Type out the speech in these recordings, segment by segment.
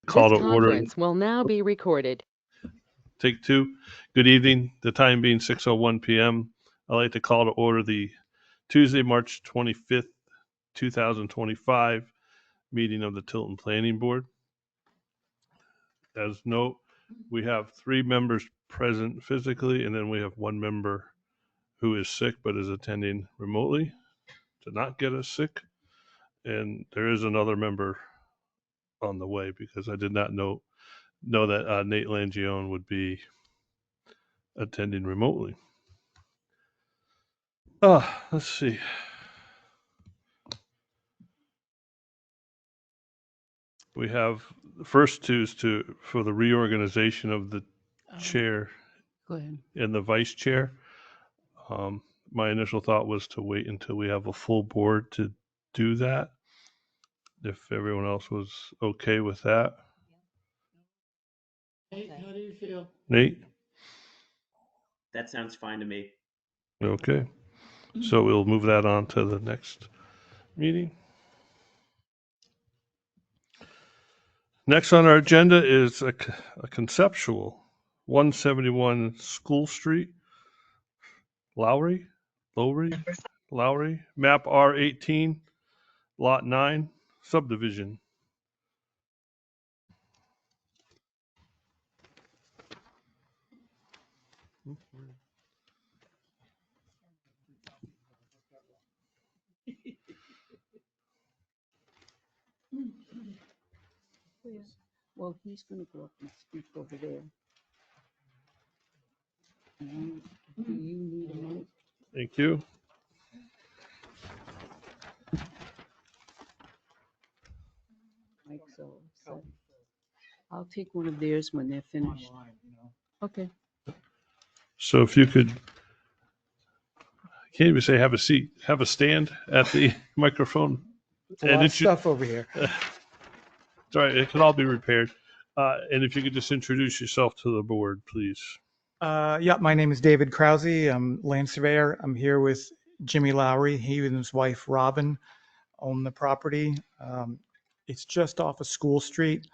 Call This to order. conference will now be recorded. Take two. Good evening. The time being 6:01 p.m. I'd like to call to order the Tuesday, March 25th, 2025 meeting of the Tilton Planning Board. As note, we have 3 members present physically, and then we have 1 member who is sick but is attending remotely to not get us sick. And there is another member on the way because I did not know that Nate Langione would be attending remotely. Let's see. We have the first two is for the reorganization of the chair Go ahead. and the vice chair. My initial thought was to wait until we have a full board to do that. If everyone else was okay with that. Nate, how do you feel? Nate? That sounds fine to me. Okay. So we'll move that on to the next meeting. Next on our agenda is a conceptual 171 School Street, Lowry, map R18, lot 9, subdivision. Well, he's going to go up and speak over there. Do you need a minute? Thank you. Mike's all set. I'll take one of theirs when they're finished. Okay. So if you could, I can't even say have a seat, have a stand at the microphone. It's a lot of stuff over here. It's all right, it can all be repaired. And if you could just introduce yourself to the board, please. Yeah, my name is David Krause. I'm land surveyor. I'm here with Jimmy Lowry. He and his wife Robin own the property. It's just off of School Street.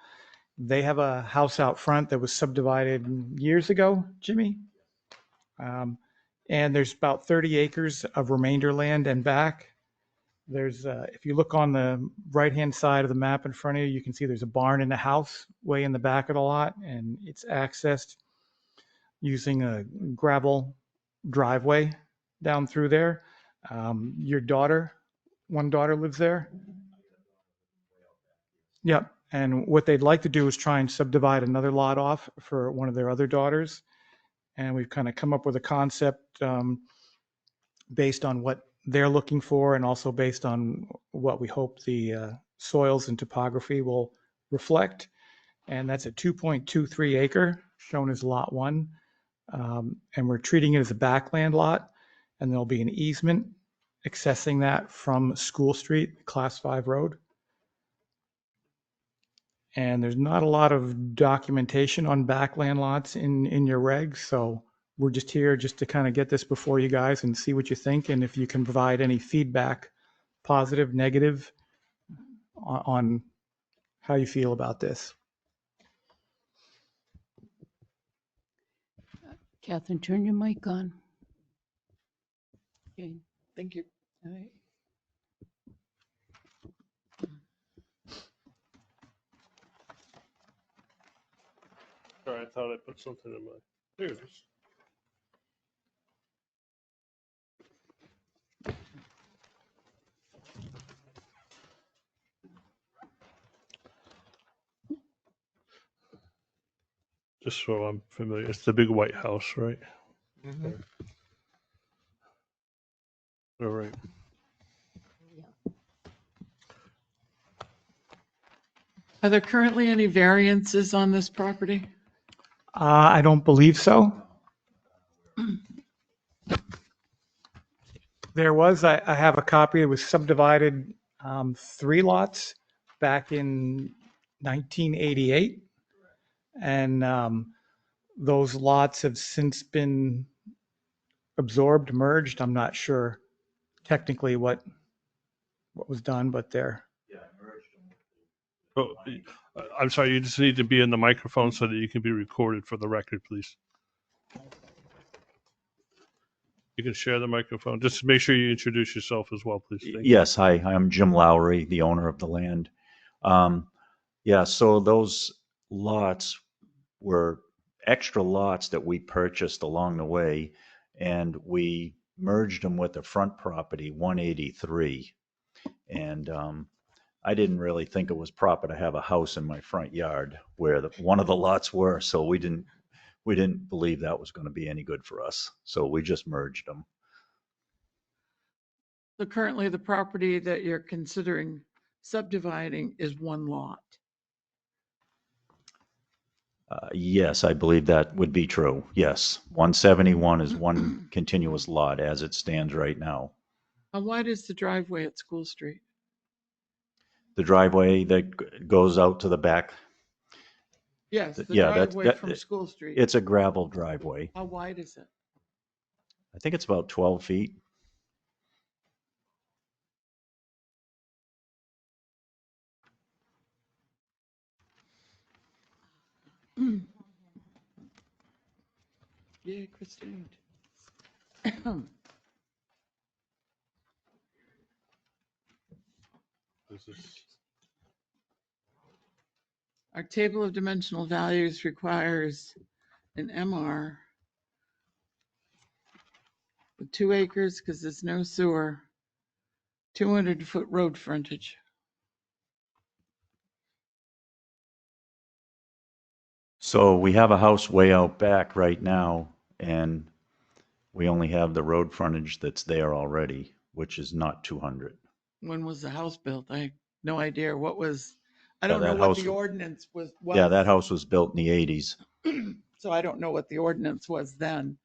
They have a house out front that was subdivided years ago, Jimmy. And there's about 30 acres of remainder land and back. There's, if you look on the right-hand side of the map in front of you, you can see there's a barn and a house way in the back of the lot, and it's accessed using a gravel driveway down through there. Your daughter, one daughter lives there? Yep. And what they'd like to do is try and subdivide another lot off for one of their other daughters. And we've kind of come up with a concept based on what they're looking for and also based on what we hope the soils and topography will reflect. And that's a 2.23 acre shown as lot 1. And we're treating it as a backland lot, and there'll be an easement accessing that from School Street, Class 5 road. And there's not a lot of documentation on backland lots in your regs, so we're just here just to kind of get this before you guys and see what you think, and if you can provide any feedback, positive, negative, on how you feel about this. Catherine, turn your mic on. Okay. Thank you. All right. Sorry, I thought I put something in my, there it is. Just so I'm familiar, it's the big white house, right? Mm-hmm. All right. Are there currently any variances on this property? I don't believe so. There was, I have a copy. It was subdivided 3 lots back in 1988. And those lots have since been absorbed, merged. I'm not sure technically what was done, but they're. Oh, I'm sorry, you just need to be in the microphone so that you can be recorded for the record, please. You can share the microphone. Just make sure you introduce yourself as well, please. Thank you. Yes, hi, I'm Jim Lowry, the owner of the land. Yeah, so those lots were extra lots that we purchased along the way, and we merged them with the front property, 183. And I didn't really think it was proper to have a house in my front yard where one of the lots were, so we didn't believe that was going to be any good for us. So we just merged them. So currently the property that you're considering subdividing is one lot. Yes, I believe that would be true. Yes, 171 is one continuous lot as it stands right now. How wide is the driveway at School Street? The driveway that goes out to the back, Yes, the yeah, driveway from School Street. it's a gravel driveway. How wide is it? I think it's about 12 feet. Yeah, Christine. This is- Our table of dimensional values requires an MR with 2 acres because there's no sewer, 200-foot road frontage. So we have a house way out back right now, and we only have the road frontage that's there already, which is not 200. When was the house built? I have no idea what was, I Yeah, don't know that what house the was- ordinance was. Yeah, that house was built in the 80s. So I don't know what the ordinance was then,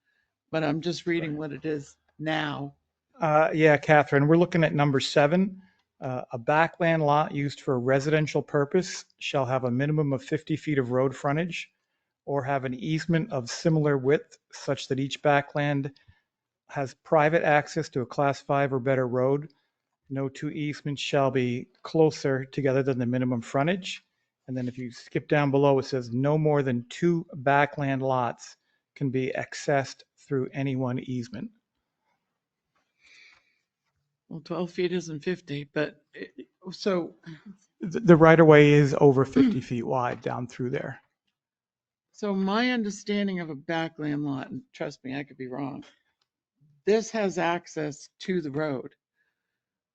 but I'm just reading what it is now. Yeah, Catherine, we're looking at number 7. A backland lot used for a residential purpose shall have a minimum of 50 feet of road frontage or have an easement of similar width such that each backland has private access to a class 5 or better road. No 2 easements shall be closer together than the minimum frontage. And then if you skip down below, it says no more than 2 backland lots can be accessed through any one easement. Well, 12 feet isn't 50, but so The right of way is over 50 feet wide down through there. my understanding of a backland lot, and trust me, I could be wrong, this has access to the road.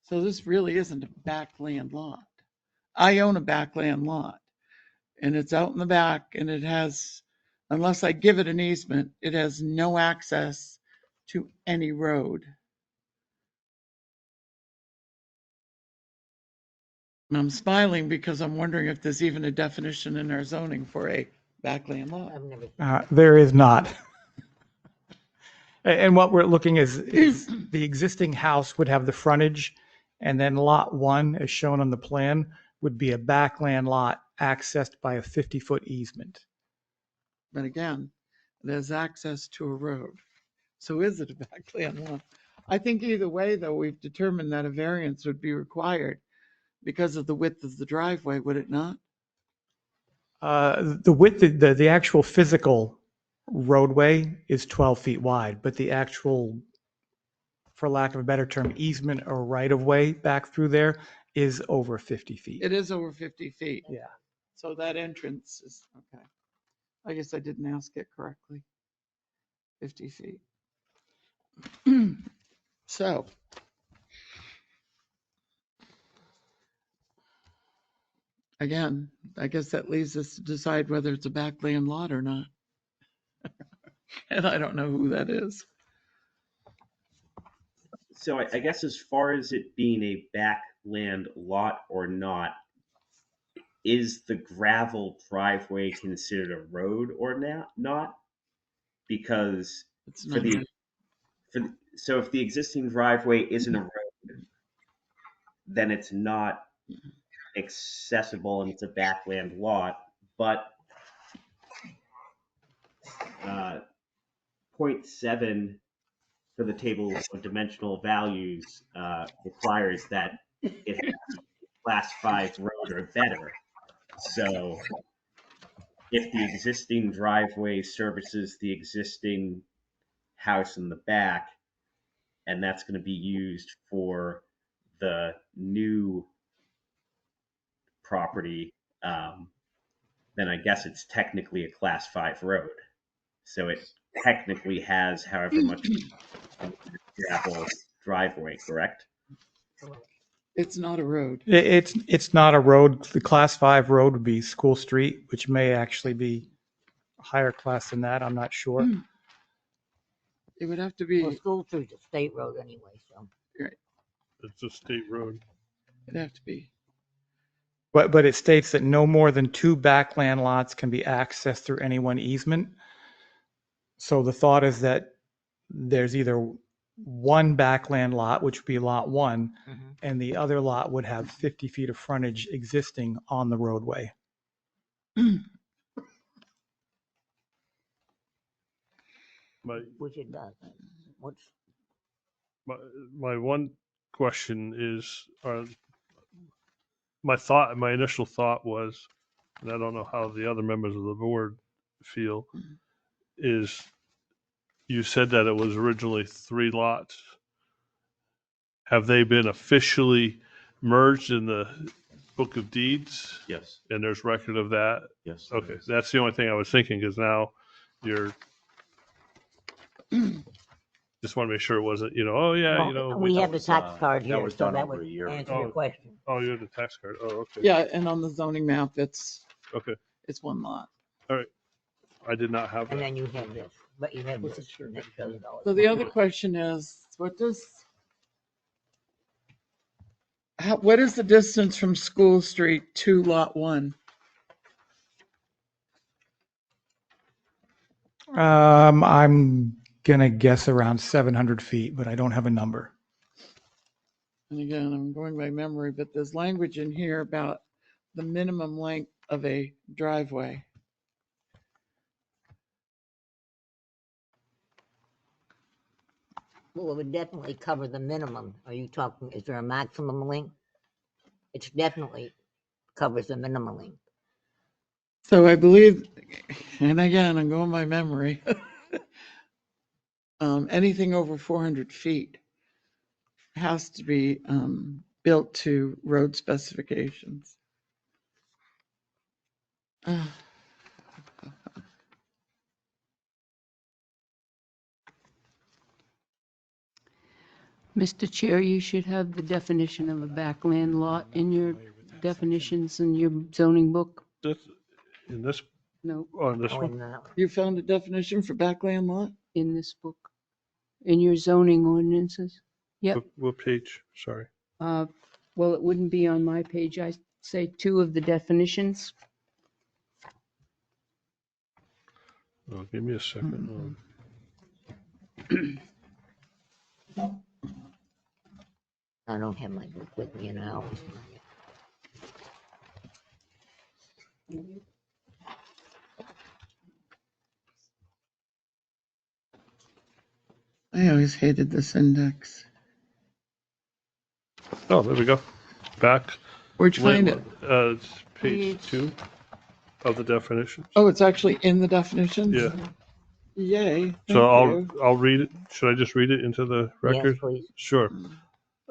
So this really isn't a backland lot. I own a backland lot and it's out in the back and it has, unless I give it an easement, it has no access to any road. And I'm smiling because I'm wondering if there's even a definition in our zoning for a backland lot. There is not. And what we're looking is the existing house would have the frontage, and then lot 1, as shown on the plan, would be a backland lot accessed by a 50-foot easement. But again, there's access to a road. So is it a backland lot? I think either way, though, we've determined that a variance would be required because of the width of the driveway, would it not? The width, the actual physical roadway is 12 feet wide, but the actual, for lack of a better term, easement or right of way back through there is over 50 feet. It is over 50 feet. Yeah. So that entrance is, okay. I guess I didn't ask it correctly. 50 feet. So. Again, I guess that leaves us to decide whether it's a backland lot or not. And I don't know who that is. So I guess as far as it being a backland lot or not, is the gravel driveway considered a road or not? Because It's for not. the so if the existing driveway isn't a road, then it's not accessible and it's a backland lot. But 0.7 for the table of dimensional values requires that it has class 5 road or better. So if the existing driveway services the existing house in the back, and that's going to be used for the new property, then I guess it's technically a class 5 road. So it technically has however much gravel driveway, correct? It's not a road. It's not a road. The class 5 road would be School Street, which may actually be a higher class than that. I'm not sure. It would have to Well, be, School Street's a state road anyway, so. It's a state road. it'd have to be. But it states that no more than 2 backland lots can be accessed through any one easement. So the thought is that there's either one backland lot, which would be lot 1, Mhm. and the other lot would have 50 feet of frontage existing on the roadway. My, Which it does. What's, my one question is, my initial thought was, and I don't know how the other members of the board feel, is you said that it was originally 3 lots. Have they been officially merged in the book of deeds? Yes, And there's record of that? yes. Okay, that's the only thing I was thinking, because now you're, just want to make sure it wasn't, oh yeah, well, we have the was, tax card that here, was so done that over would a year answer ago. your question. oh, you have the tax card. Oh, okay. Yeah, and on the zoning map, it's Okay, one lot. I did not have And that. then you have this, but you have this. Sure. and that shows it all. So the other question is, what is the distance from School Street to lot 1? I'm gonna guess around 700 feet, but I don't have a number. And again, I'm going by memory, but there's language in here about the minimum length of a driveway. Well, it would definitely cover the minimum. Are you talking, is there a maximum length? It definitely covers the minimum length. So I believe, and again, I'm going by memory, anything over 400 feet has to be built to road specifications. Mr. Chair, you should have the definition of a backland lot in your definitions in your zoning book. In this, No, on this Oh, one? and that one. You found a definition for backland lot? in this book, in your zoning ordinances. Yep. What page? Sorry. Well, it wouldn't be on my page. I say 2 of the definitions. Oh, give me a second. I don't have my book with me now. I always hated this index. Oh, there we go. Back. Where'd you find it? It's page 2 of the definitions. Oh, it's actually in the definitions? Yeah. Yay. So thank you. I'll read it. Should I just read it into the record? Yes, please. Sure.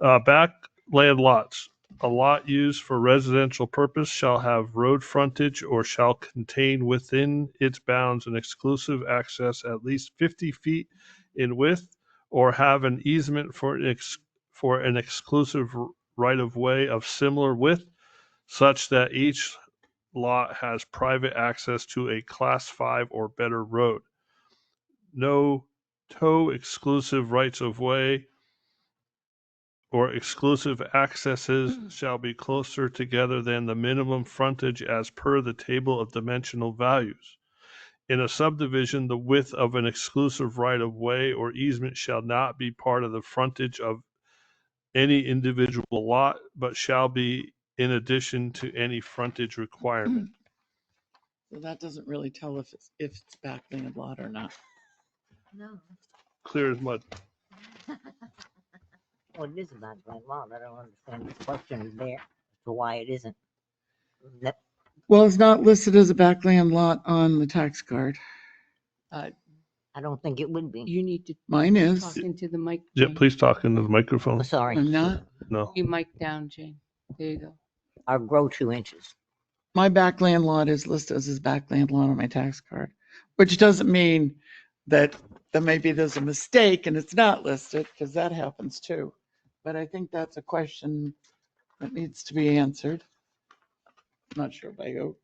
Backland lots. A lot used for residential purpose shall have road frontage or shall contain within its bounds an exclusive access at least 50 feet in width or have an easement for an exclusive right of way of similar width such that each lot has private access to a class 5 or better road. No tow exclusive rights of way or exclusive accesses shall be closer together than the minimum frontage as per the table of dimensional values. In a subdivision, the width of an exclusive right of way or easement shall not be part of the frontage of any individual lot, but shall be in addition to any frontage requirement. So that doesn't really tell if it's backland lot or not. No. Clear as mud. Well, it is a backland lot. I don't understand the question is there as to why it isn't. Well, it's not listed as a backland lot on the tax card. Uh, I don't think it would be. You need to Mine is. talk into the mic. Yeah, Jane. please talk into the microphone. Oh, sorry. I'm not. No. You mic down, Jane. There you go. Or grow 2 inches. My backland lot is listed as a backland lot on my tax card, which doesn't mean that maybe there's a mistake and it's not listed, because that happens too. But I think that's a question that needs to be answered. I'm not sure by who.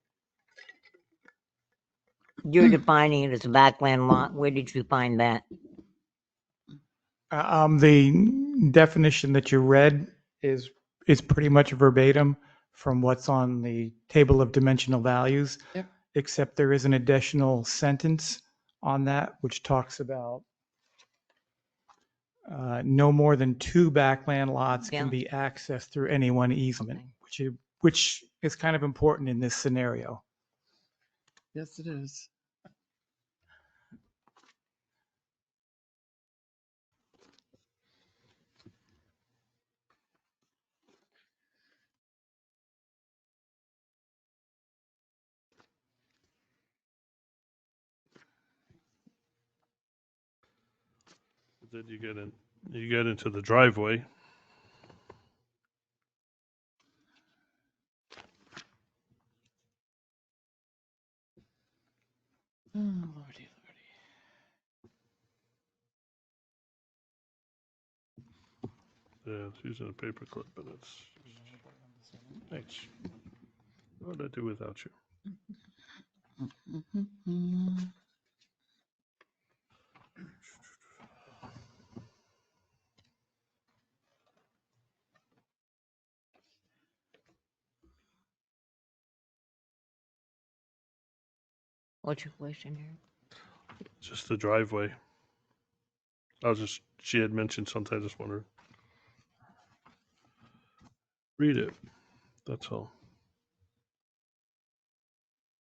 You're defining it as a backland lot. Where did you find that? The definition that you read is pretty much verbatim from what's on the table of dimensional values. Yep. Except there is an additional sentence on that which talks about no more than 2 backland lots Yeah. can be accessed through any one easement, Okay. which is kind of important in this scenario. Yes, it is. Then you get into the driveway. Oh, lordy, Yeah, it's using a paper clip, but it's. Thanks. What would I do without you? lordy. What's your question here? Just the driveway. She had mentioned something, I just wondered. Read it. That's all.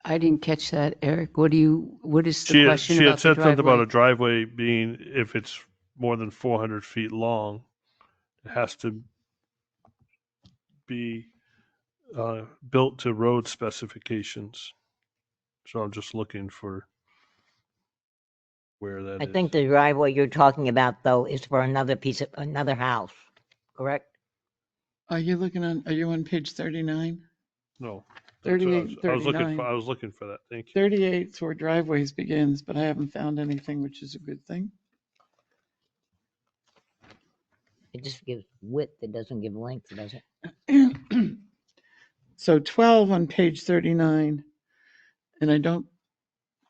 I didn't catch that, Eric. What is the She question had about the said something about a driveway? driveway being, if it's more than 400 feet long, it has to be built to road specifications. So I'm just looking for where that I is. think the driveway you're talking about, though, is for another house, correct? Are you on page 39? No. That's what 38, I was looking 39. for. I was looking for that. Thank you. 38 is where driveways begins, but I haven't found anything, which is a good thing. It just gives width, it doesn't give length, does it? So 12 on page 39, and I don't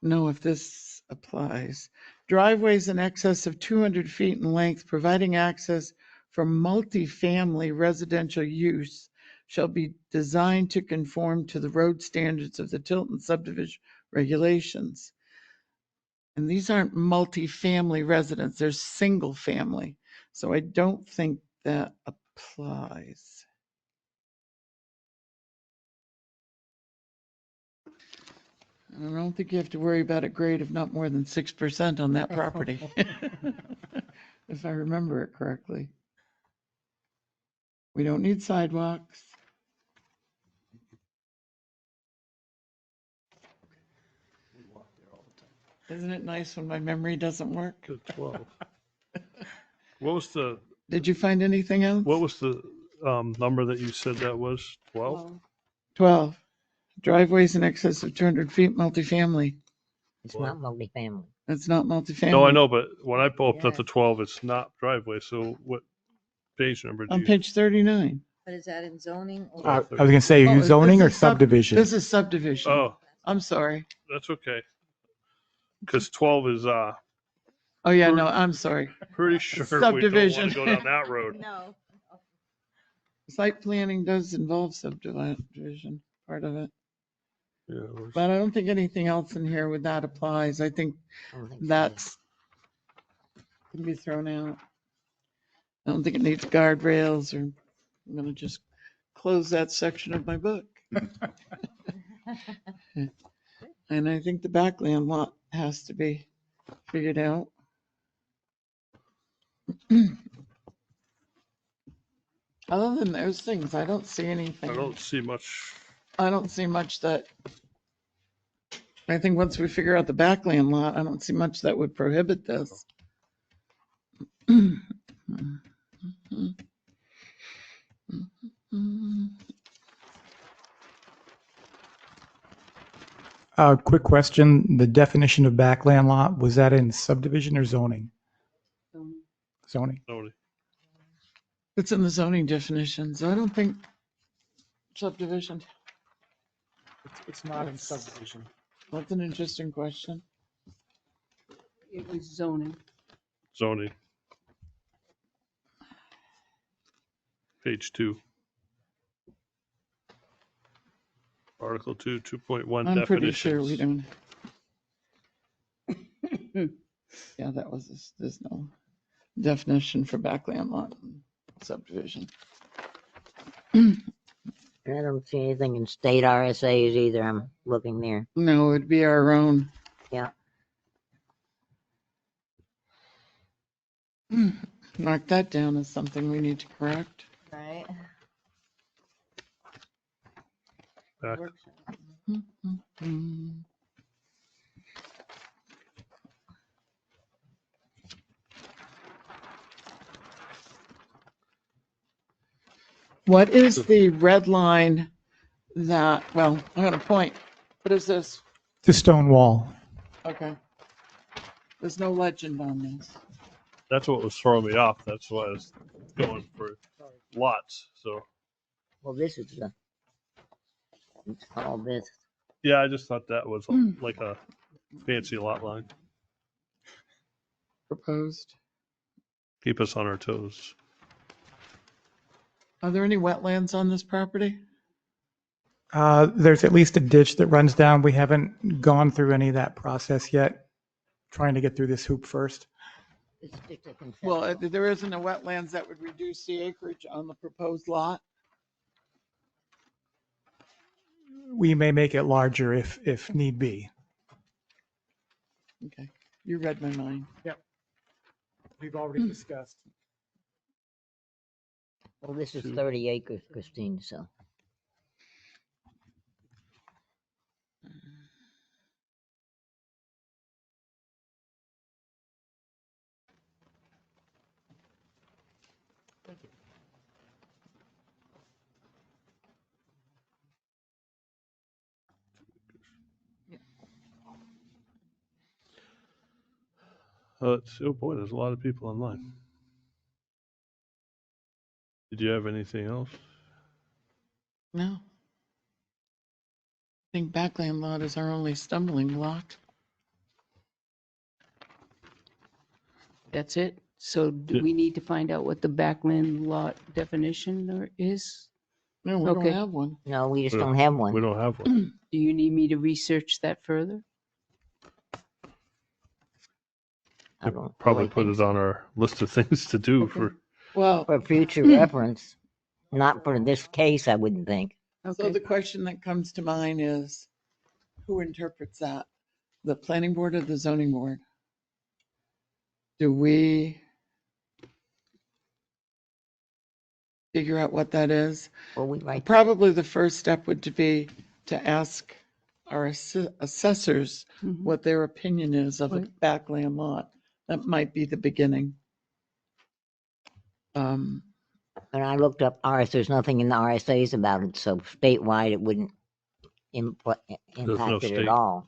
know if this applies. Driveways in excess of 200 feet in length, providing access for multifamily residential use, shall be designed to conform to the road standards of the Tilton subdivision regulations. And these aren't multifamily residents, they're single family. So I don't think that applies. I don't think you have to worry about a grade of not more than 6% on that property. If I remember it correctly. We don't need sidewalks. Isn't it nice when my memory doesn't work? The 12. What was the Did you find anything else? number that you said that was? 12? 12. Driveways in excess of 200 feet, multifamily. It's not multifamily. That's not multifamily. No, I know, but when I opened up the 12, it's not driveway. So what page number do On you? page 39. But is that in zoning? Or I was going to say, are you Oh, zoning this or is sub- subdivision? This is subdivision. Oh, I'm sorry. that's okay. Because 12 is Oh, yeah, no, I'm sorry. pretty sure Subdivision. we don't want to go down that road. No. Site planning does involve subdivision, part of it. Yeah, But I don't think anything else in here with that applies. I think I don't think so, that's can be thrown out. I don't think it needs guardrails, or I'm gonna just close that section of my book. And I think the backland lot has to be figured out. Other than those things, I don't see I anything. don't see much. I don't see much that, I think once we figure out the backland lot, I don't see much that would prohibit this. Quick question, the definition of backland lot, was that in subdivision or zoning? Zoning. Tony. It's in the zoning definitions. I don't think subdivision. It's not in subdivision. That's an interesting question. It was zoning. Zoning. Page 2. Article 2, 2.1 I'm pretty definitions. sure we don't. Yeah, that was, there's no definition for backland lot subdivision. I don't see anything in state RSA's either. I'm looking there. No, it'd be our own. Yeah. Mark that down as something we need to correct. Right. Back. What is the red line that, well, I'm gonna point. What is this? The stone wall. Okay. There's no legend on this. That's what was throwing me off. That's why I was going for lots. So, Well, this is the, it's called this. yeah, I just thought that was like a fancy lot line. Proposed. Keep us on our toes. Are there any wetlands on this property? There's at least a ditch that runs down. We haven't gone through any of that process yet, trying to get through this hoop first. It's just a conceptual. Well, there isn't a wetlands that would reduce the acreage on the proposed lot. We may make it larger if need be. Okay, you read my mind. We've already discussed. Well, this is 30 acres, Christine, so. Oh boy, there's a lot of people online. Did you have anything else? No. I think backland lot is our only stumbling block. That's it? So do Yeah. we need to find out what the backland lot definition there is? No, we Okay. don't have one. No, we just We don't have We one. don't have one. Do you need me to research that further? I don't Probably really put think it on our list of things to do Okay. for. Well, For future reference, not for this case, I wouldn't think. so Okay. the question that comes to mind is, who interprets that? The planning board or the zoning board? Do we figure out what that is? Well, we write, Probably the first step would be to ask our assessors Mhm. what their opinion is of a Right. backland lot. That might be the beginning. and I looked up RS, there's nothing in the RSA's about it, so statewide it wouldn't impact it state. at all.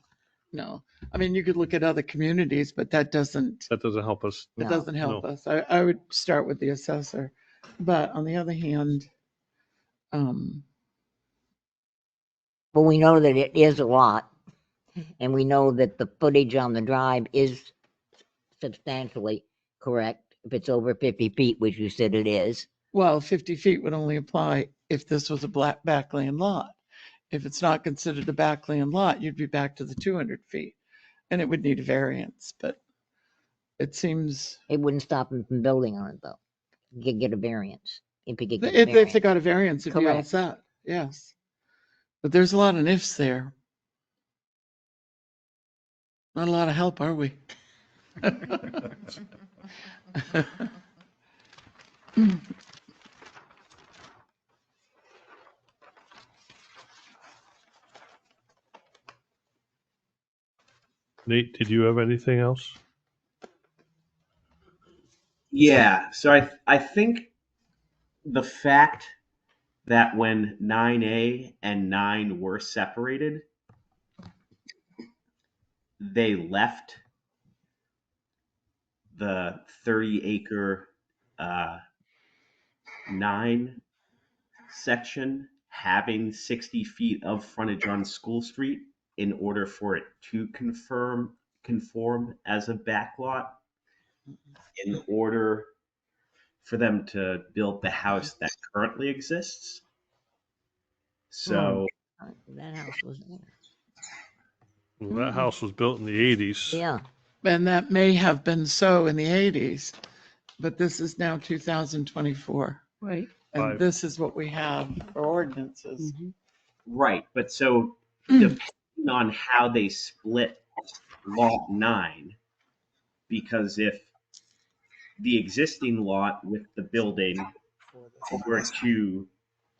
No, I mean, you could look at other communities, but that doesn't, That doesn't help us. it No. doesn't help No. us. I would start with the assessor. But on the other hand, But we know that it is a lot, and we know that the footage on the drive is substantially correct if it's over 50 feet, which you said it is. well, 50 feet would only apply if this was a black backland lot. If it's not considered a backland lot, you'd be back to the 200 feet. And it would need a variance, but it seems, It wouldn't stop him from building on it, though. You could get a variance. If he could get a if they variance. got a variance, it'd be all Correct. set, yes. But there's a lot of ifs there. Not a lot of help, are we? Nate, did you have anything else? Yeah, so I think the fact that when 9A and 9 were separated, they left the 30-acre 9 section having 60 feet of frontage on School Street in order for it to conform as a backlot in order for them to build the house that currently exists. So That house was there. Well, that house was built in the 80s. Yeah, And that may have been so in the 80s, but this is now 2024. Right. And Five. this is what we have for ordinances. Mhm. right, but so depending on how they split lot 9, because if the existing lot with the building were to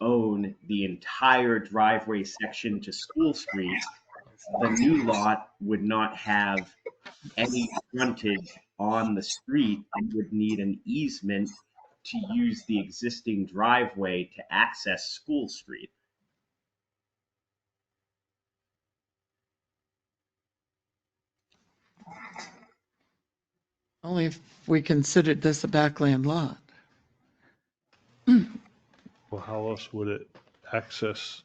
own the entire driveway section to School Street, the new lot would not have any frontage on the street and would need an easement to use the existing driveway to access School Street. Only if we considered this a backland lot. Well, how else would it access?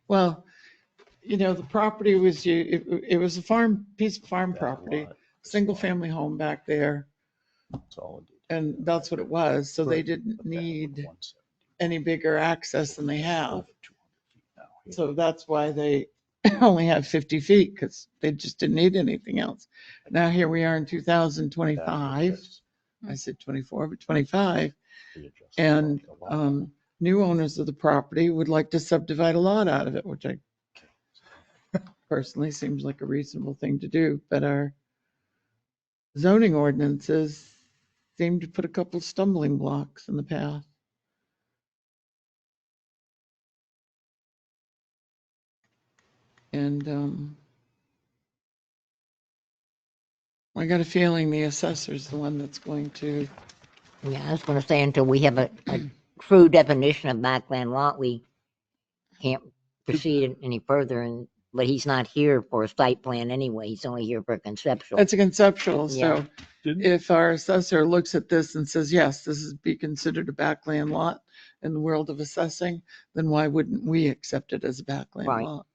Well, the property was, it was a piece of farm property, single family home back there. And that's what it was. So they didn't need any bigger access than they have. So that's why they only have 50 feet, because they just didn't need anything else. Now here we are in 2025. I said 24, but 25. And new owners of the property would like to subdivide a lot out of it, which I personally seems like a reasonable thing to do. But our zoning ordinances seem to put a couple stumbling blocks in the path. And I got a feeling the assessor's the one that's going to, yeah, I was gonna say, until we have a true definition of backland lot, we can't proceed any further, but he's not here for a site plan anyway, he's only here for a conceptual. it's a conceptual, Yeah. so Didn't, if our assessor looks at this and says, yes, this is be considered a backland lot in the world of assessing, then why wouldn't we accept it as a backland Right. lot?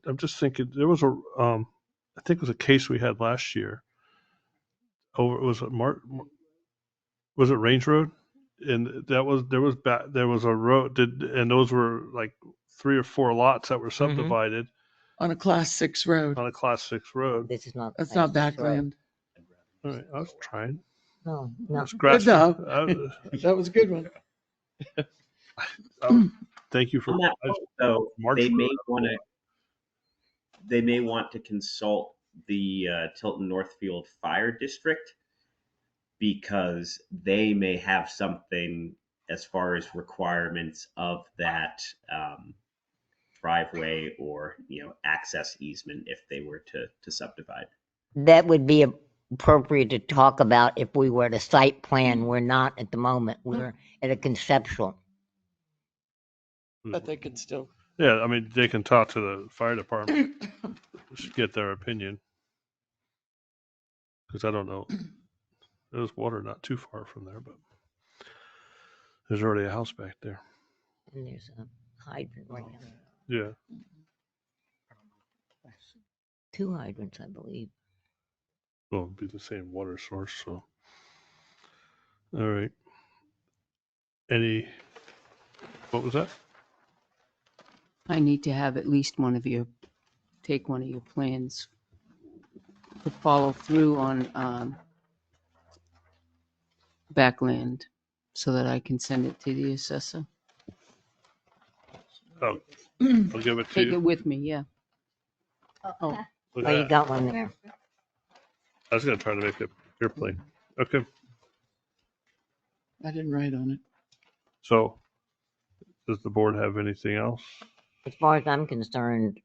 I'm just thinking there was I think it was a case we had last year. Was it Range Road? And there was a road and those were like 3 or 4 lots that were subdivided On a class 6 road. on a class 6 road. This is not. That's not access road. backland. All right, I was trying. No, I no. was grasping. job. I- That was a good one. Thank you for On that point, though, March they may Road. want to consult the Tilton Northfield Fire District, because they may have something as far as requirements of that driveway or access easement if they were to subdivide. That would be appropriate to talk about if we were at a site plan. We're not at the moment. We're at a conceptual. But they could still. Yeah, I mean they can talk to the fire department, just get their opinion. Because I don't know, there's water not too far from there, but there's already a house back there. And there's a hydrant right now. Yeah. 2 hydrants, I believe. Well, it'd be the same water source, so. All right. What was that? I need to have at least take one of your plans to follow through on backland so that I can send it to the assessor. Oh, I'll give it to Take it you. with me, yeah. Oh, Look oh, at you that. got one there. I was going to try to make it airplane. Okay. I didn't write on it. So, does the board have anything else? As far as I'm concerned,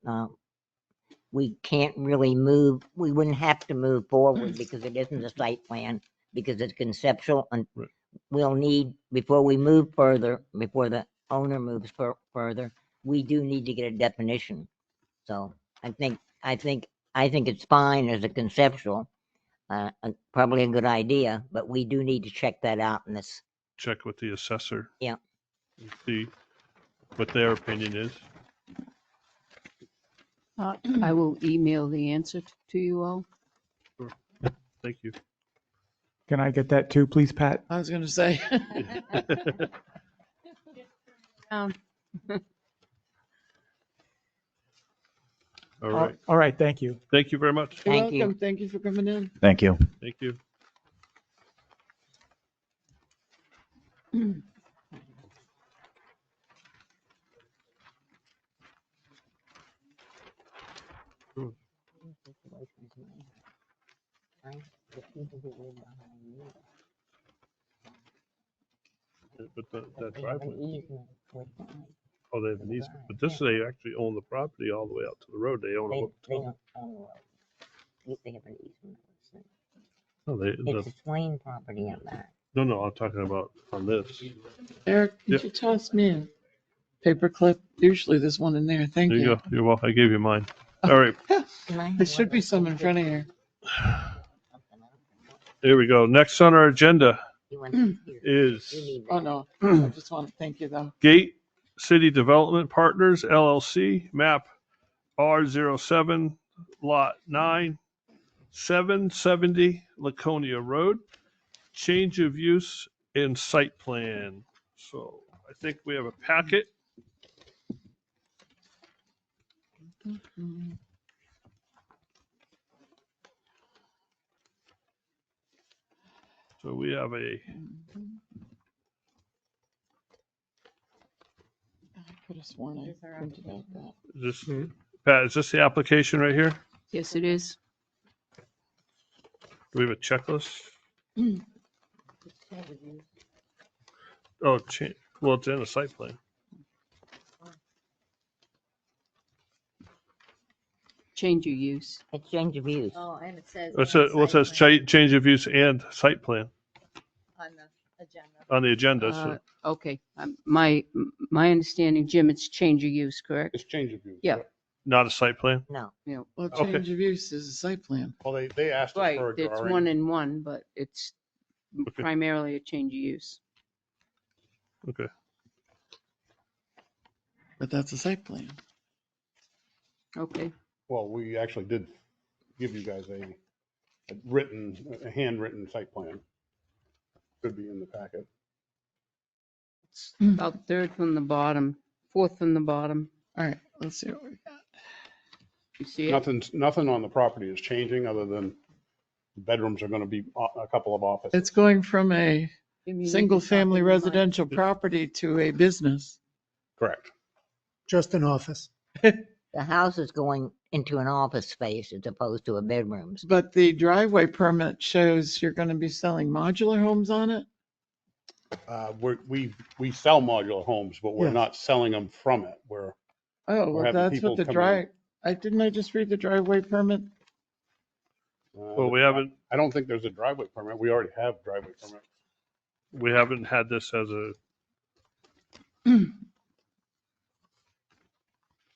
we can't really move, we wouldn't have to move forward because it isn't a site plan, because it's conceptual, and Right. we'll need, before we move further, before the owner moves further, we do need to get a definition. So I think it's fine as a conceptual, probably a good idea, but we do need to check that out in this. Check with the assessor. Yeah. And see what their opinion is. I will email the answer to you all. Thank you. Can I get that too, please, Pat? I was gonna say. Down. All right. All right, thank you. Thank you very much. You're Thank you. welcome. Thank you for coming in. Thank you. Thank you. But that driveway. Oh, they have an easement. But this, they actually own the property all the way out to the road. They own it. They don't own the road. They have an easement. No, It's a Swain property on that. no, I'm talking about on this. Eric, Yep. could you toss me a paper clip? Usually there's one in there. Thank There you. you go. You're welcome. I gave you mine. All right. There should be some in front of you. Here we go. Next on our agenda is Oh, no. I just want to thank you, though. Gate City Development Partners, LLC, map R07, lot 9, 770 Laconia Road, change of use and site plan. So I think we have a packet. So we have a, I could have sworn I printed out that. this, Pat, is this the application right here? Yes, it is. Do we have a checklist? Oh, well, it's in a site plan. Change your use. It's change of use. Oh, and it says. What's and it, what site says plan change of use and site plan On the agenda. on the agenda? So Okay, my understanding, Jim, it's change of use, correct? It's change of use. Yeah. not a site plan? No. Well, Okay. change of use is a site plan. Well, they asked us Right, for a it's drawing. one and one, but it's Okay. primarily a change of use. Okay. But that's a site plan. Okay, Well, we actually did give you guys a handwritten site plan. Should be in the packet. it's about third from the bottom, fourth from the bottom. All right, let's see what we got. You see it? Nothing on the property is changing other than bedrooms are going to be a couple of offices. It's going from a Give me the single-family copy of mine. residential property to a business. Correct. Just an office. The house is going into an office space as opposed to a bedrooms. But the driveway permit shows you're going to be selling modular homes on it? We sell modular homes, but we're Yes. not selling them from it. Oh, We're well, having that's people what the come in. didn't I just read the driveway permit? Well, we haven't I don't think there's a driveway permit. We already have driveway permit. had this as a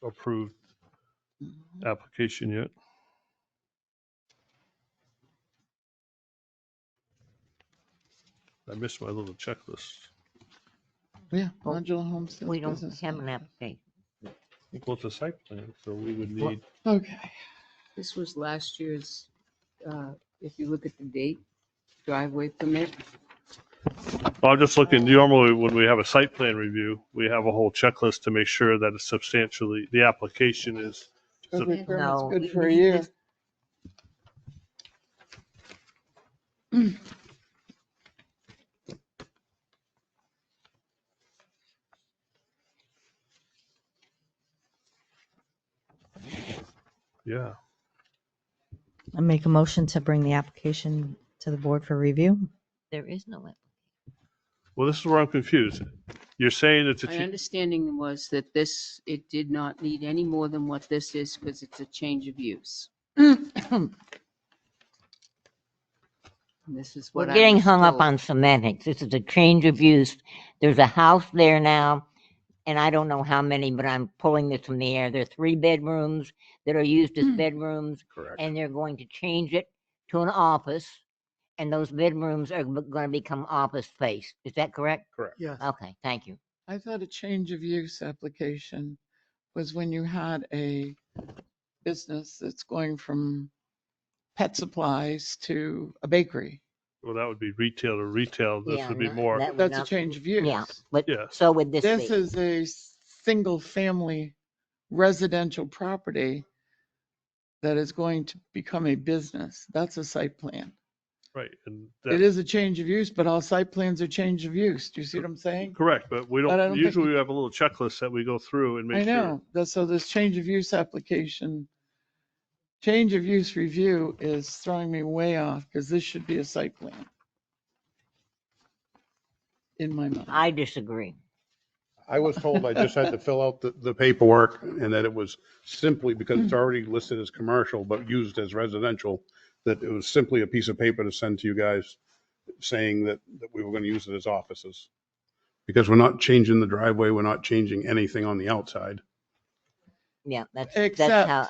approved application yet. I missed my little checklist. Yeah, modular homes. We don't business. have an application. Well, it's a site plan, so we would need, Okay. This was last year's, if you look at the date, driveway permit. well, I'm just looking, normally when we have a site plan review, we have a whole checklist to make sure that it's substantially, the application is, Driveway permit's No, good we- for a we year. just- yeah. I make a motion to bring the application to the board for review. There is no. Well, this is where I'm confused. You're saying it's a My understanding was that it did not need any more than what this is because it's a change of use. This is We're what I getting was hung up told. on semantics. This is a change of use. There's a house there now, and I don't know how many, but I'm pulling this from the air. There are 3 bedrooms that are used as bedrooms, Correct. and they're going to change it to an office, and those bedrooms are going to become office space. Is that correct? Correct. Yes. Okay, thank you. I thought a change of use application was when you had a business that's going from pet supplies to a bakery. Well, that would be retail to retail. This Yeah, would be no, more. that would That's a not- change of Yeah, use. but Yeah. so would this This be. is a single family residential property that is going to become a business. That's a site plan. Right. And It is a change of use, but all site plans are change of use. Do you see what I'm saying? correct, but we But I don't, don't think usually we- we have a little checklist that we go through and I make sure. know. So this change of use application, change of use review is throwing me way off because this should be a site plan. In my mind. I disagree. I was told I just had to fill out the paperwork and that it was simply because it's already listed as commercial but used as residential, that it was simply a piece of paper to send to you guys saying that we were going to use it as offices. Because we're not changing the driveway, we're not changing anything on the outside. Yeah, that's Except how.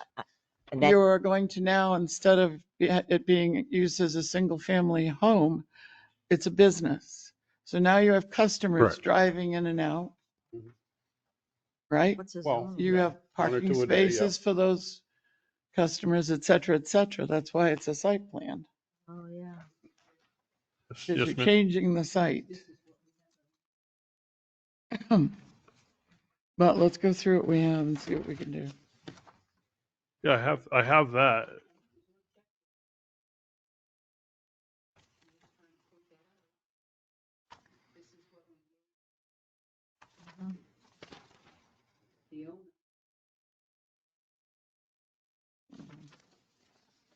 You are going to now, instead of it being used as a single family home, it's a business. So now you have customers Correct. driving in and out. Mhm. Right? What's his Well, zone? You have One or parking two a day, yeah. spaces for those customers, et cetera, et cetera. That's why it's a site plan. Oh, yeah. Yes, Because yes, you're ma'am. changing the site. But let's go through what we have and see what we can do. Yeah, I have that.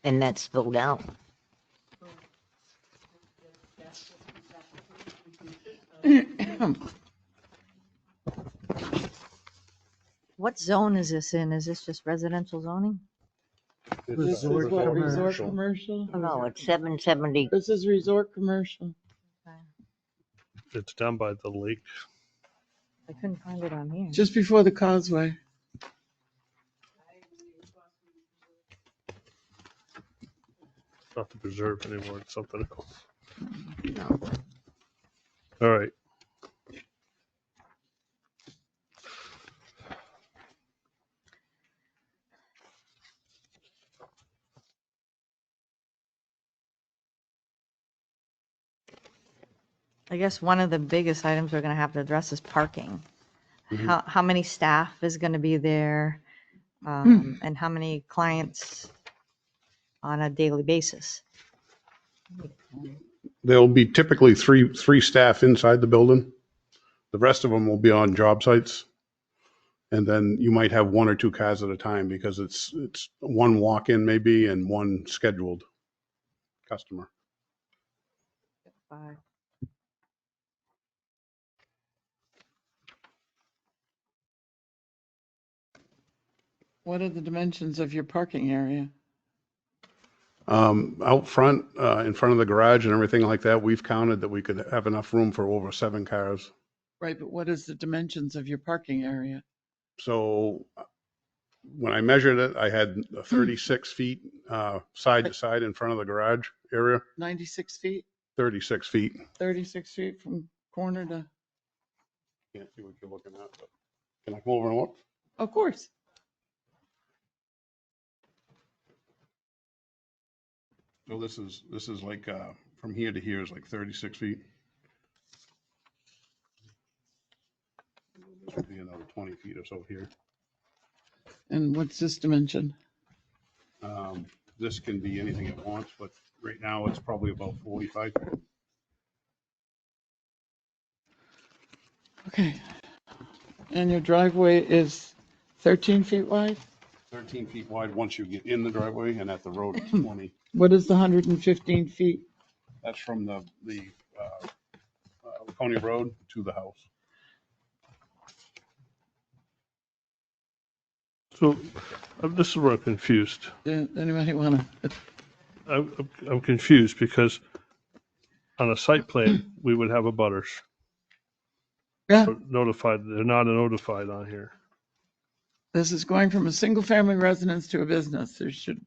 And that's spelled out. What zone is this in? Is this just residential zoning? It's, This is Resort what, resort commercial. commercial? Oh, no, it's 770. This is resort commercial. It's down by the lake. I couldn't find it on here. Just before the causeway. It's not the preserve anymore. It's something else. No. All right. I guess one of the biggest items we're gonna have to address is parking. Mhm. How many staff is gonna be there? And how many clients on a daily basis? there'll be typically three staff inside the building. The rest of them will be on job sites. And then you might have 1 or 2 cars at a time because it's one walk-in maybe and one scheduled customer. 5. What are the dimensions of your parking area? Out front, in front of the garage and everything like that, we've counted that we could have enough room for over 7 cars. Right, but what is the dimensions of your parking area? So when I measured it, I had 36 feet side to side in front of the garage area, 96 feet, 36 feet. 36 feet from corner to, Can't see what you're looking at, but can I come over and look? of course. So this is like, from here to here is like 36 feet. This would be another 20 feet or so here. And what's this dimension? This can be anything it wants, but right now it's probably about 45. Okay. And your driveway is 13 feet wide? 13 feet wide once you get in the driveway, and at the road it's 20. What is the 115 feet? That's from the Laconia Road to the house. So this is where I'm confused. Anybody want to? I'm confused because on a site plan, we would have a butters Yeah, notified. They're not notified on here. this is going from a single family residence to a business. There should,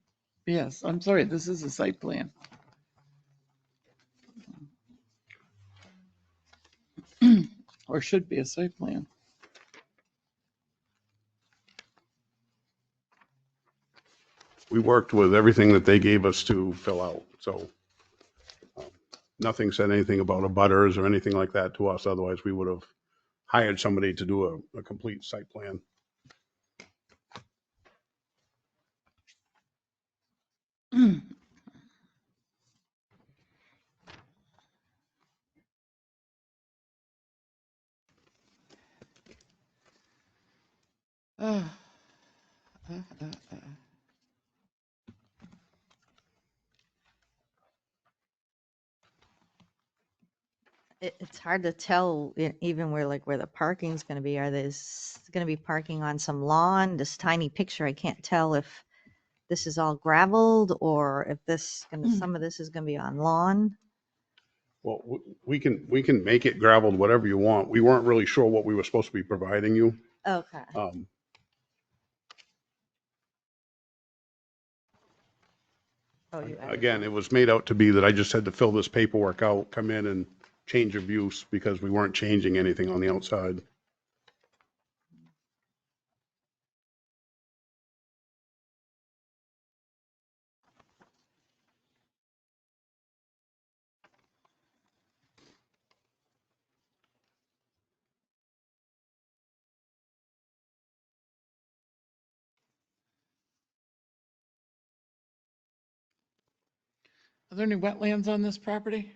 yes, I'm sorry, this is a site plan. Or should be a site plan. We worked with everything that they gave us to fill out, so nothing said anything about a butters or anything like that to us. Otherwise, we would have hired somebody to do a complete site plan. Uh, uh, uh, uh. It's hard to tell even where like where the parking's going to be. Are there's going to be parking on some lawn? This tiny picture, I can't tell if this is all gravelled or if this gonna, some of this is going to be on lawn. Well, we can make it gravelled, whatever you want. We weren't really sure what we were supposed to be providing you. Okay. Oh, you added Again, that. it was made out to be that I just had to fill this paperwork out, come in and change of use because we weren't changing anything on the outside. Are there any wetlands on this property?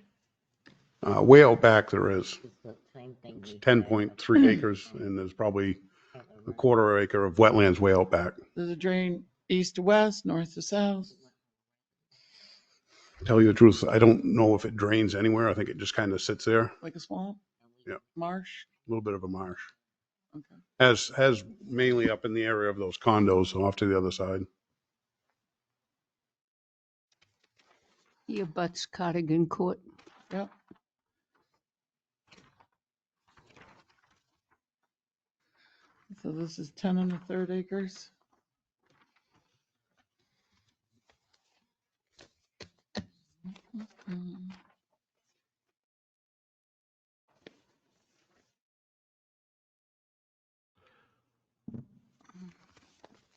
Way out back there is. It's the same thing. It's we had 10.3 acres and there's probably a quarter acre of wetlands way out back. Does it drain east to west, north to south? Tell you the truth, I don't know if it drains anywhere. I think it just kind of sits there. Like a swamp? Yeah. Marsh? A little bit of a marsh. Okay. Has mainly up in the area of those condos off to the other side. He abuts Cardigan Court. Yep. So this is 10 1/3 acres.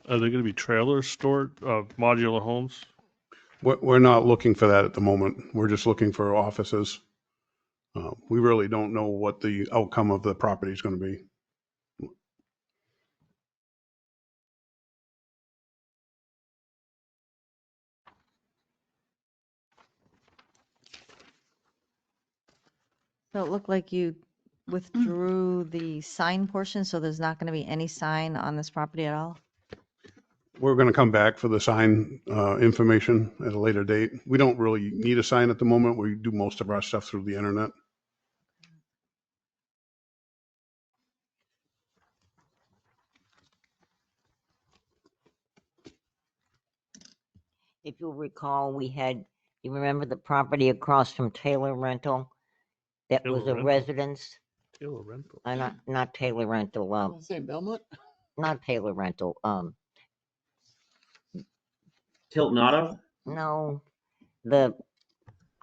Are they going to be trailers stored, modular homes? We're not looking for that at the moment. We're just looking for offices. We really don't know what the outcome of the property is going to be. So it looked like you withdrew the sign portion, so there's not going to be any sign on this property at all? We're going to come back for the sign information at a later date. We don't really need a sign at the moment. We do most of our stuff through the internet. If you'll recall, we had, you remember the property across from Taylor Rental? That Taylor was a Rental? residence, Taylor rental. not Taylor Rental, Say Belmont? not Taylor Rental, Tilton Auto? no, the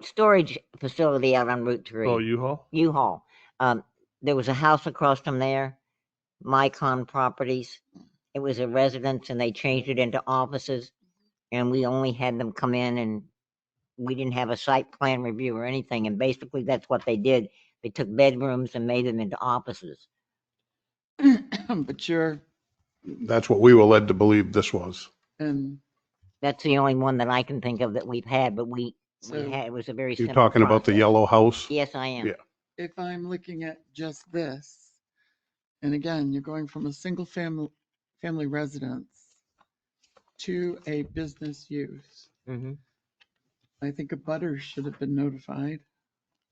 storage facility out on Route 3. Oh, U-Haul? U-Haul. There was a house across from there, Micon Properties. It was a residence and they changed it into offices. And we only had them come in and we didn't have a site plan review or anything. And basically that's what they did. They took bedrooms and made them into offices. But you're, That's what we were led to believe this was. and That's the only one that I can think of that we've had, but we So- had, it was a very You're simple talking about the process. yellow house? Yes, I am. Yeah. if I'm looking at just this, and again, you're going from a single family residence to a business use. hmm I think a butter should have been notified,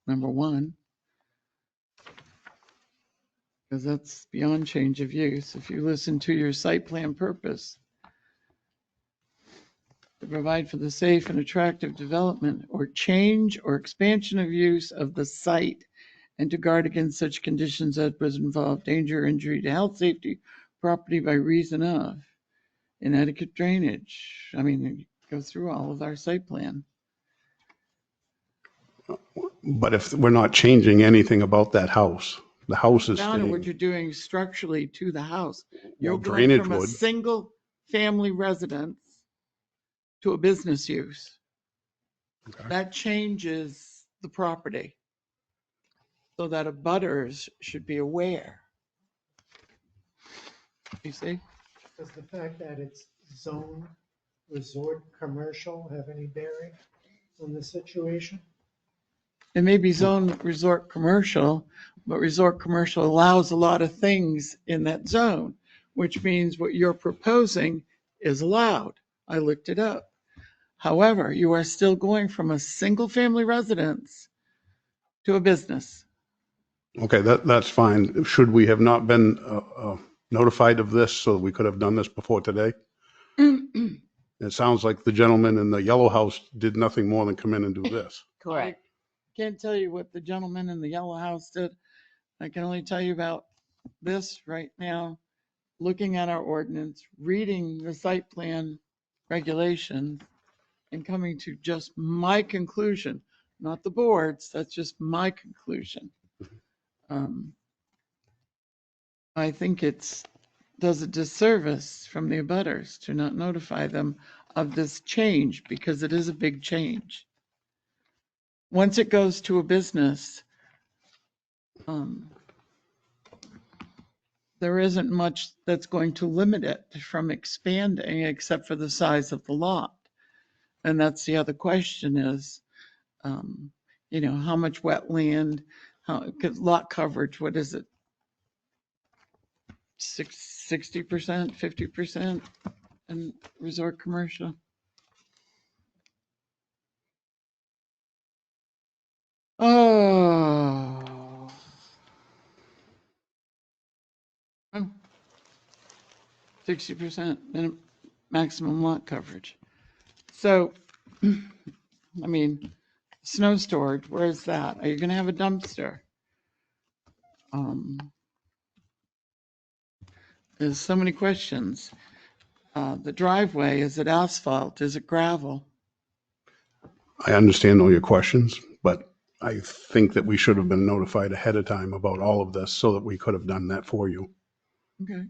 number one. because that's beyond change of use. If you listen to your site plan purpose, to provide for the safe and attractive development or change or expansion of use of the site and to guard against such conditions as would involve danger or injury to health, safety, property by reason of inadequate drainage. I mean, go through all of our site plan. But if we're not changing anything about that house, the house is Down to what staying. you're doing structurally to the house. You're Well, going drainage from a would. single family residence to a business use. Okay. That changes the property. So that abutters should be aware. You see? Does the fact that it's zone resort commercial have any bearing on the situation? It may be zone resort commercial, but resort commercial allows a lot of things in that zone, which means what you're proposing is allowed. I looked it up. However, you are still going from a single family residence to a business. Okay, that's fine. Should we have not been notified of this so we could have done this before today? It sounds like the gentleman in the yellow house did nothing more than come in and do this. Correct. I can't tell you what the gentleman in the yellow house did. I can only tell you about this right now, looking at our ordinance, reading the site plan regulations, and coming to just my conclusion, not the board's, that's just my conclusion. I think does a disservice from the abutters to not notify them of this change, because it is a big change. Once it goes to a business, there isn't much that's going to limit it from expanding except for the size of the lot. And that's the other question is, how much wetland, lot coverage, what is it? 60%, 50% in resort commercial? Oh. 60% minimum maximum lot coverage. So, I mean, snow storage, where's that? Are you going to have a dumpster? There's so many questions. The driveway, is it asphalt? Is it gravel? I understand all your questions, but I think that we should have been notified ahead of time about all of this so that we could have done that for you. Okay.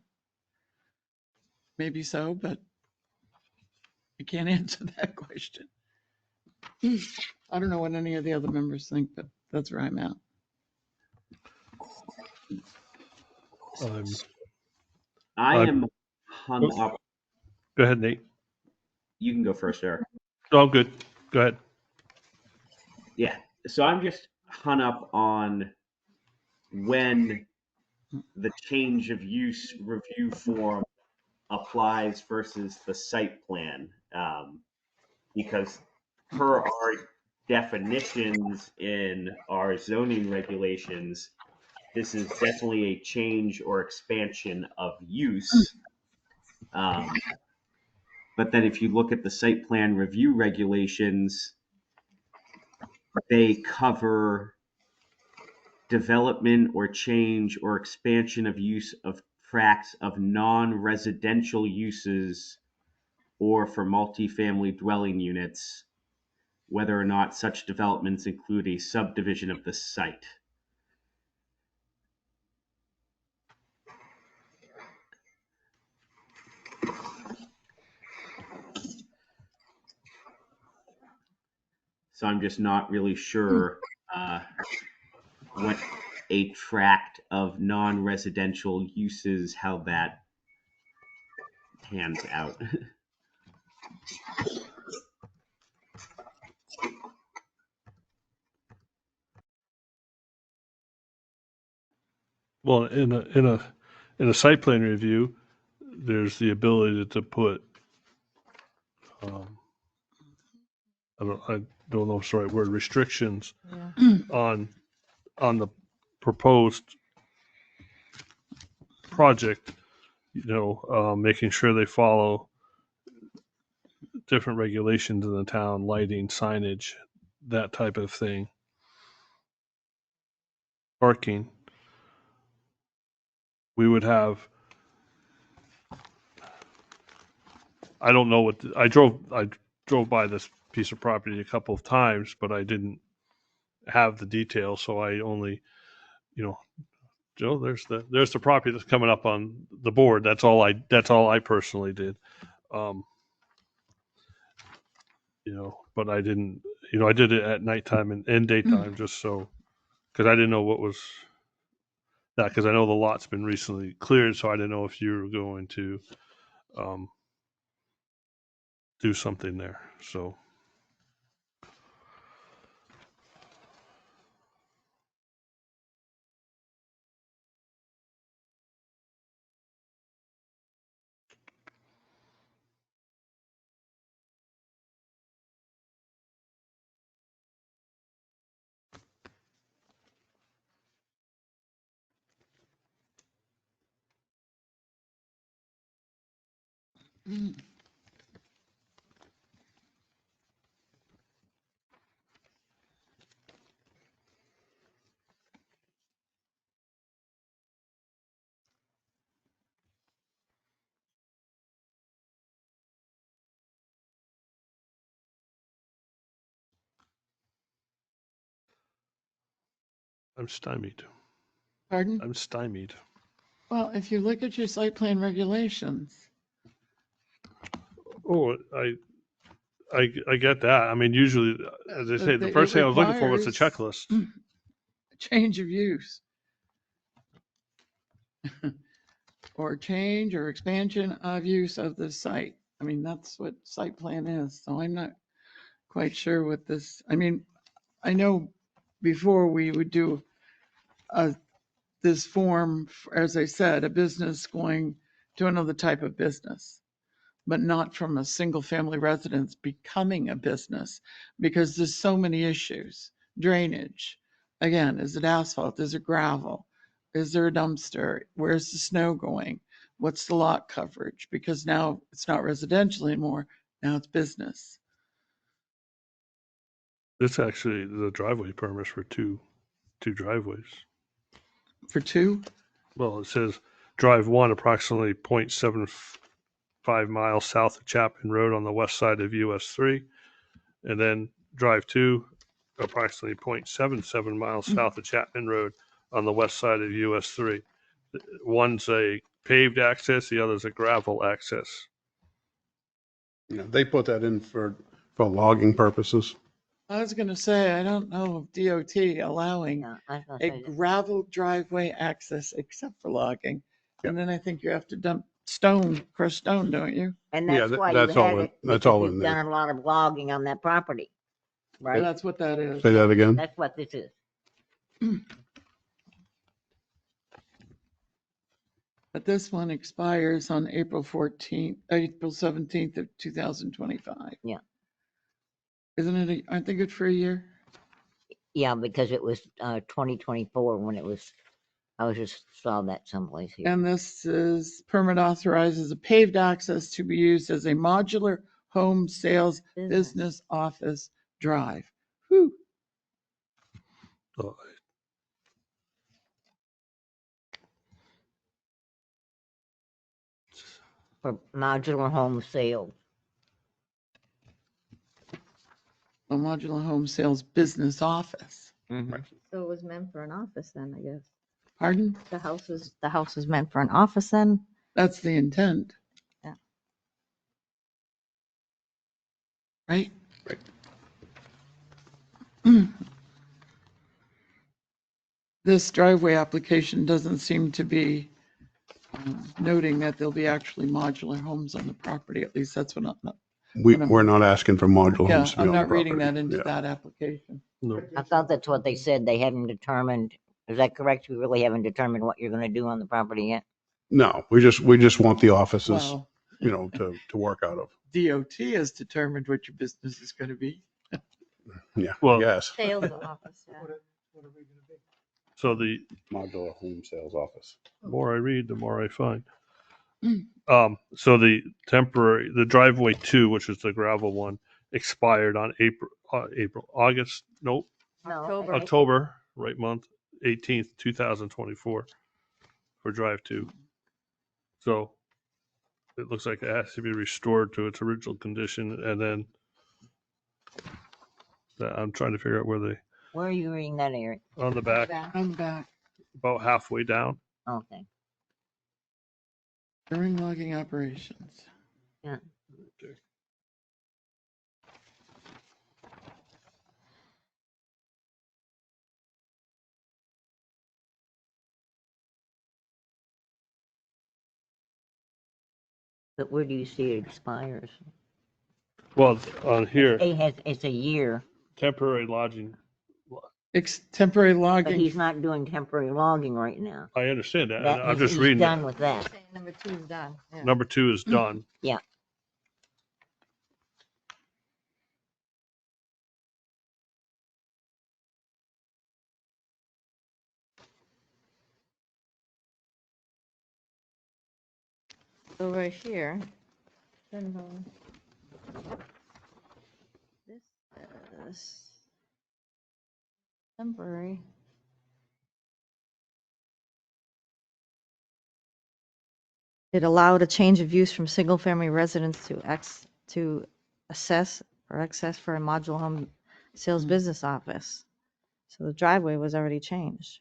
Maybe so, but I can't answer that question. I don't know what any of the other members think, but that's where I'm at. I am hung up. Go ahead, Nate. You can go first, Eric. Oh, good. Go ahead. Yeah. So I'm just hung up on when the change of use review form applies versus the site plan. Because per our definitions in our zoning regulations, this is definitely a change or expansion of use. But then if you look at the site plan review regulations, they cover development or change or expansion of use of tracts of non-residential uses or for multifamily dwelling units, whether or not such developments include a subdivision of the site. So I'm just not really sure what a tract of non-residential uses, how that pans out. Well, in a site plan review, there's the ability to put, I don't know if it's the right word, restrictions Yeah. on the proposed project, making sure they follow different regulations in the town, lighting, signage, that type of thing. Parking. We would have, I don't know what, I drove by this piece of property a couple of times, but I didn't have the details, so I only, Joe, there's the property that's coming up on the board. That's all I personally did. But I didn't, I did it at nighttime and daytime just so, because I didn't know what was that, because I know the lot's been recently cleared, so I didn't know if you were going to do something there. So. Mm. I'm stymied. Pardon? I'm stymied. Well, if you look at your site plan regulations, Oh, I get that. I mean, usually, as I say, the first thing I was looking for was the checklist. Change of use. Or change or expansion of use of the site. I mean, that's what site plan is. So I'm not quite sure what this, I mean, I know before we would do this form, as I said, a business going to another type of business, but not from a single family residence becoming a business, because there's so many issues. Drainage, again, is it asphalt? Is it gravel? Is there a dumpster? Where's the snow going? What's the lot coverage? Because now it's not residential anymore. Now it's business. This actually, the driveway permits for two driveways. For two? Well, it says drive 1 approximately 0.75 miles south of Chapman Road on the west side of US 3, and then drive 2 approximately 0.77 miles south of Chapman Road on the west side of US 3. One's a paved access, the other's a gravel access. They put that in for logging purposes. I was going to say, I don't know of DOT allowing Yeah, I was gonna a say that. gravel driveway access except for logging. Yeah. And then I think you have to dump stone, crushed stone, don't you? And Yeah, that's why you that's all had in- it, that's because all in you've there. done a lot of logging on that property, right? That's what that is. Say that again? That's what this is. But this one expires on April 17th of 2025. Yeah. Isn't it, aren't they good for a year? Yeah, because it was 2024 when it was, I was just saw that someplace here. And this is permit authorizes a paved access to be used as a modular home sales business office drive. Whew. Oh, For modular home sales. A modular home sales business office. Mhm. So it was meant for an office then, I guess. Pardon? The house is meant for an office then? That's the intent. Yeah. Right? Right. This driveway application doesn't seem to be noting that there'll be actually modular homes on the property. At least that's what I'm, We're not asking for modular yeah, homes to be I'm on the not reading property. that into Yeah. that application. no. I thought that's what they said. They haven't determined. Is that correct? We really haven't determined what you're going to do on the property yet? No, we just want the offices, Well, to work out of. DOT has determined what your business is going to be. Yeah, Well, yes. Sales office, yeah. What are we gonna be? So the Modular home sales office. more I read, the more I find. So the driveway 2, which is the gravel one, expired on August, nope, October. October, right month, 18th, 2024 for drive 2. So it looks like it has to be restored to its original condition, and then I'm trying to figure out where Where are you reading that, Eric? on the back, I'm back. about halfway down. Okay. During logging operations. Yeah. But where do you see it expires? Well, on here, It's a year, temporary lodging. Temporary but logging. he's not doing temporary logging right now. I understand that. And I'm He's just reading done that. with that. Number 2 is done. Yeah. Number 2 is done. Yeah. So right here, then this is temporary. It allowed a change of use from single-family residence to access for a modular home sales business office. So the driveway was already changed.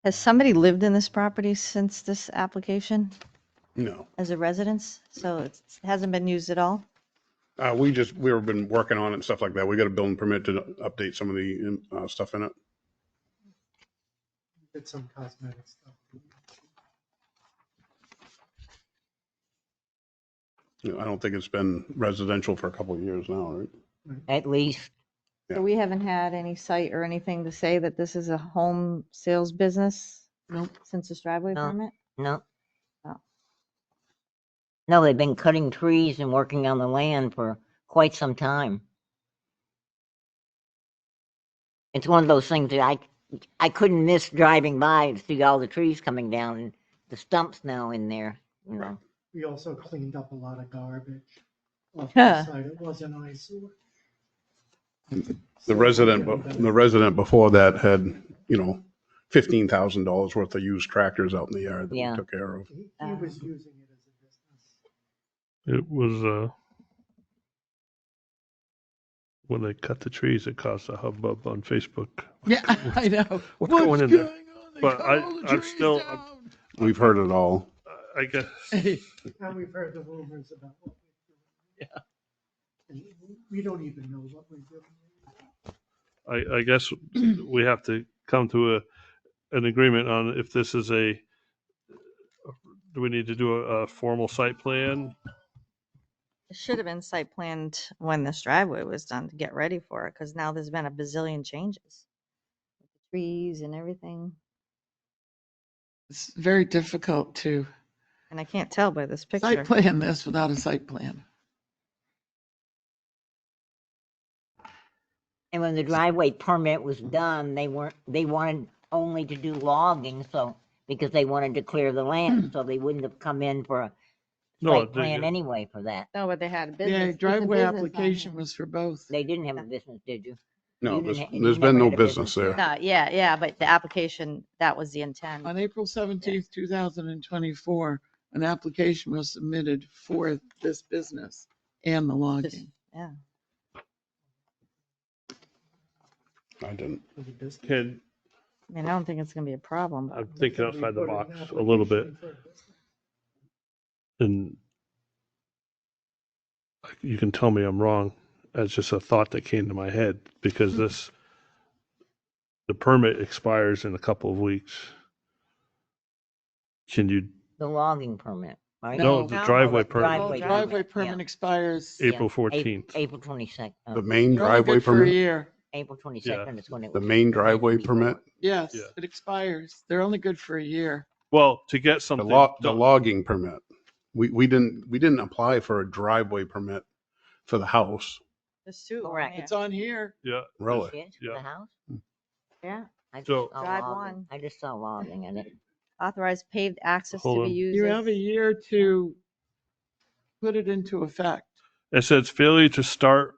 Has somebody lived in this property since this application No. as a residence? So it hasn't been used at all? We've been working on it and stuff like that. We got a building permit to update some of the stuff in it. Did some cosmetic stuff. I don't think it's been residential for a couple of years now, right? At least. So we haven't had any site or anything to say that this is a home sales business? Nope. Since this driveway No. permit? No. Oh. No, they've been cutting trees and working on the land for quite some time. It's one of those things that I couldn't miss driving by and see all the trees coming down and the stumps now in there, you know. We also cleaned up a lot of garbage off Huh. the site. It was an eyesore. The resident before that had, $15,000 worth of used tractors out in the yard that we Yeah. took care of. He was using it as a business. It was when they cut the trees, it caused a hubbub on Facebook. Yeah, I know. What's going in there? on? They But cut all the I'm trees still- down. We've heard it all. I guess And we've heard the rumors about what we're doing. Yeah. And we don't even know what we're doing. I guess we have to come to an agreement on if this is do we need to do a formal site plan? It should have been site planned when this driveway was done to get ready for it, because now there's been a bazillion changes. Trees and everything, It's very difficult to and I can't tell by this picture. site plan this without a site plan. And when the driveway permit was done, they wanted only to do logging, so, because they wanted to clear the land, so they wouldn't have come in for a No, site plan anyway for that. No, but they had a business. Yeah, it's a driveway business on application here. was for both. They didn't have a business, did you? No, You didn't ha- you there's never been no had a business business there. No, yeah, but the application, that was the intent. On April 17th, 2024, an application was submitted for this business and the logging. Yeah. I didn't. For the business. Can I mean, I don't think it's gonna be a problem. I'm thinking We outside the put an box a little bit, application for a business. and you can tell me I'm wrong. That's just a thought that came to my head because the permit expires in a couple of weeks. Can you The logging permit, right? no the driveway permit Driveway Driveway permit, permit yeah. expires April Yeah, 14th? April 22nd. The main They're only driveway good for a permit? year. April 22nd is when it The was. main meant to driveway be permit, for. Yes, Yeah. it expires. They're only good for a year. Well, to get the something the done. logging permit. We didn't apply for a driveway permit for the house. There's two. Correct. Correct. It's on here. Yeah. Really? Yes, for Yeah. the house? Hmm. Yeah. I just So- saw Drive logging. one. I just saw logging in it. Authorized paved access Hold to be on. used. You as- have a year to put it into effect. It says failure to start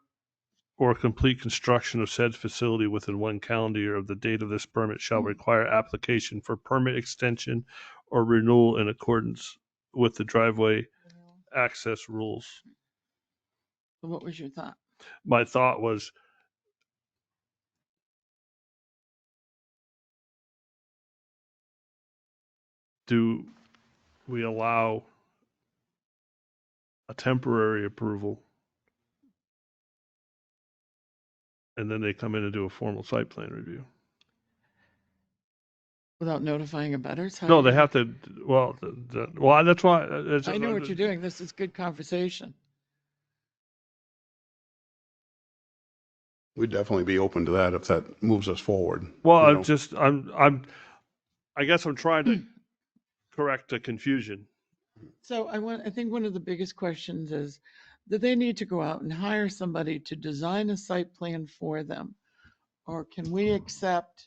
or complete construction of said facility within 1 calendar year of the date of this permit shall require application for permit extension or renewal in accordance with the driveway access rules. So what was your thought? My thought was, do we allow a temporary approval and then they come in and do a formal site plan review? Without notifying a butters? No, they have to, well, well, that's why. I know what you're doing. This is good conversation. We'd definitely be open to that if that moves us forward. Well, you know. I guess I'm trying to correct the confusion. So I think one of the biggest questions is, do they need to go out and hire somebody to design a site plan for them? Or can we accept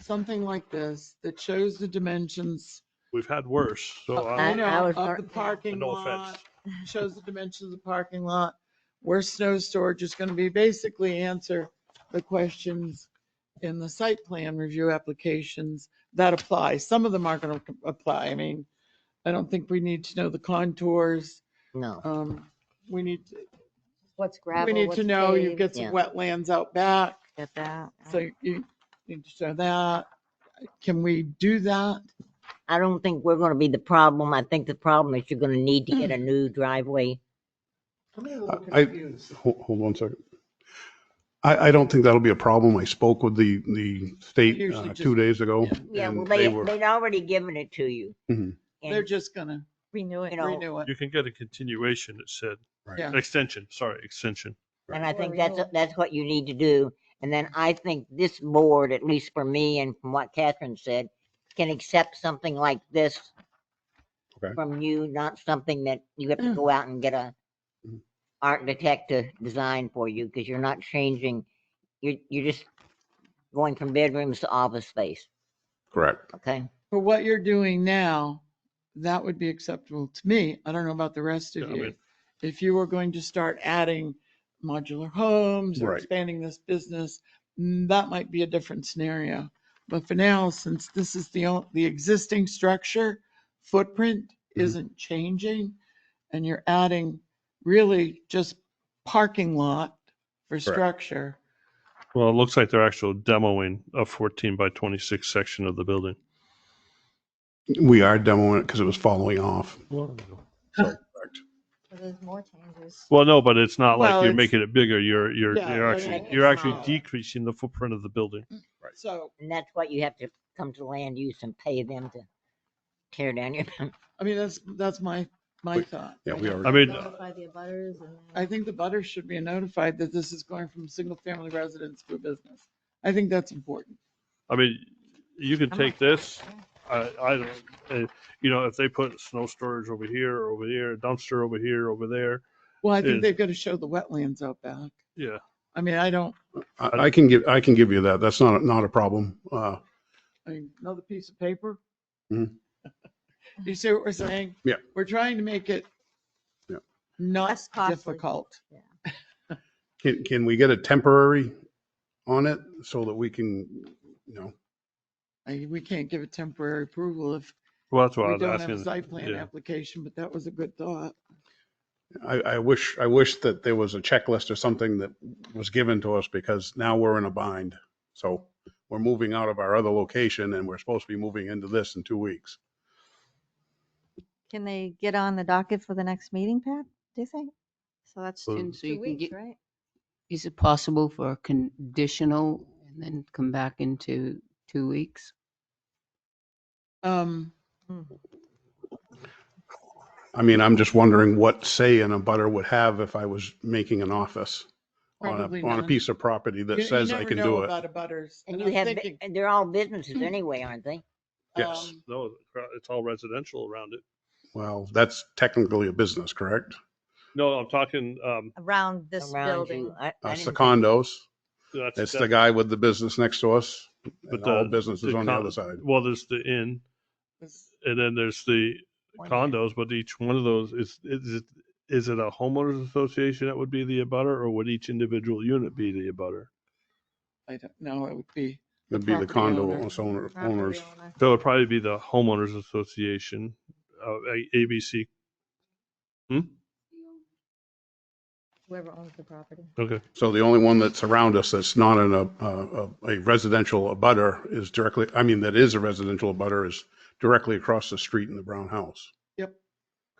something like this that shows the dimensions We've had worse, so I was of gonna- the parking no lot, offense. shows the dimensions of the parking lot, where snow storage is going to be, basically answer the questions in the site plan review applications that apply. Some of them aren't going to apply. I mean, I don't think we need to know the contours. No. We need, What's gravel? we need to what's know you paved, get some Yeah. wetlands out back. Get that. So you need to show that. Can we do that? I don't think we're going to be the problem. I think the problem is you're going to need to get a new driveway. I'm a little I- confused. Hold 1 second. I don't think that'll be a problem. I spoke with the state Usually 2 just- days ago. Yeah, and well, they were, they'd already given it to you. Mhm. And, They're just going to Renew it. you know, renew it. You can get a continuation, it said. Right. Yeah. Extension. and I Or think renewal. that's what you need to do. And then I think this board, at least for me and from what Catherine said, can accept something like this Okay. from you, not something that you have to go out and get a Mhm. architect to design for you, because you're not changing. You're just going from bedrooms to office space. correct. Okay. For what you're doing now, that would be acceptable to me. I don't know about the rest of Yeah, I you. mean- If you were going to start adding modular homes or Right. expanding this business, that might be a different scenario. But for now, since this is the existing structure, footprint Mhm. isn't changing, and you're adding really just parking lot for structure. Well, it looks like they're actually demoing a 14 by 26 section of the building. We are demoing it because it was falling off. So, correct. So there's more changes. Well, no, but it's not Well, like you're it's- making it bigger. You're Yeah, you're I actually mean, you're it's actually smaller. decreasing the footprint of the building. So, And that's what you have to come to land use and pay them to tear down your. I mean, that's my thought. Yeah, we I mean, Notify the abutters and. I think the butters should be notified that this is going from single-family residence to a business. I think that's important. I mean, you can I'm take okay. this. I don't. If they put snow storage over here, a dumpster over here, over there. Well, I think Is- they've got to show the wetlands out back. Yeah. I mean, I I can give you that. That's not a problem. mean, another piece of paper. Mhm. You see what we're saying? Yeah. We're trying to make it Yeah. not Less costly. difficult. Can we get a temporary on it so that we can, We can't give a temporary approval if Well, that's what I we was don't have a asking. site plan Yeah. application, but that was a good thought. I wish that there was a checklist or something that was given to us, because now we're in a bind. So we're moving out of our other location and we're supposed to be moving into this in 2 weeks. Can they get on the docket for the next meeting, Pat? Do you think? So that's Well, And so you 2 can weeks, get, right? is it possible for a conditional and then come back into 2 weeks? I mean, I'm just wondering what say an abutter would have if I was making an office. Probably on a not. piece of property that You says I never can know do it. about abutters. And And you I'm have, thinking, and they're all businesses anyway, aren't they? Yes. No, it's all residential around it. Well, that's technically a business, correct? No, I'm talking, Around this Around building. you. I That's the didn't think, condos. that's It's that, the guy with the business next to us, but and all businesses on the other side. Well, there's the inn, this- and then there's the One condos, but each one of those is it a homeowners association that would be the abutter, or would each individual unit be the abutter? I don't know, it would be It'd be the property condo owner. owners. Property owner. So it would probably be the homeowners association, ABC. Whoever owns the property. Okay. So the only one that's around us that's not in a residential abutter is directly, I mean, that is a residential abutter is directly across the street in the brown house. Yep,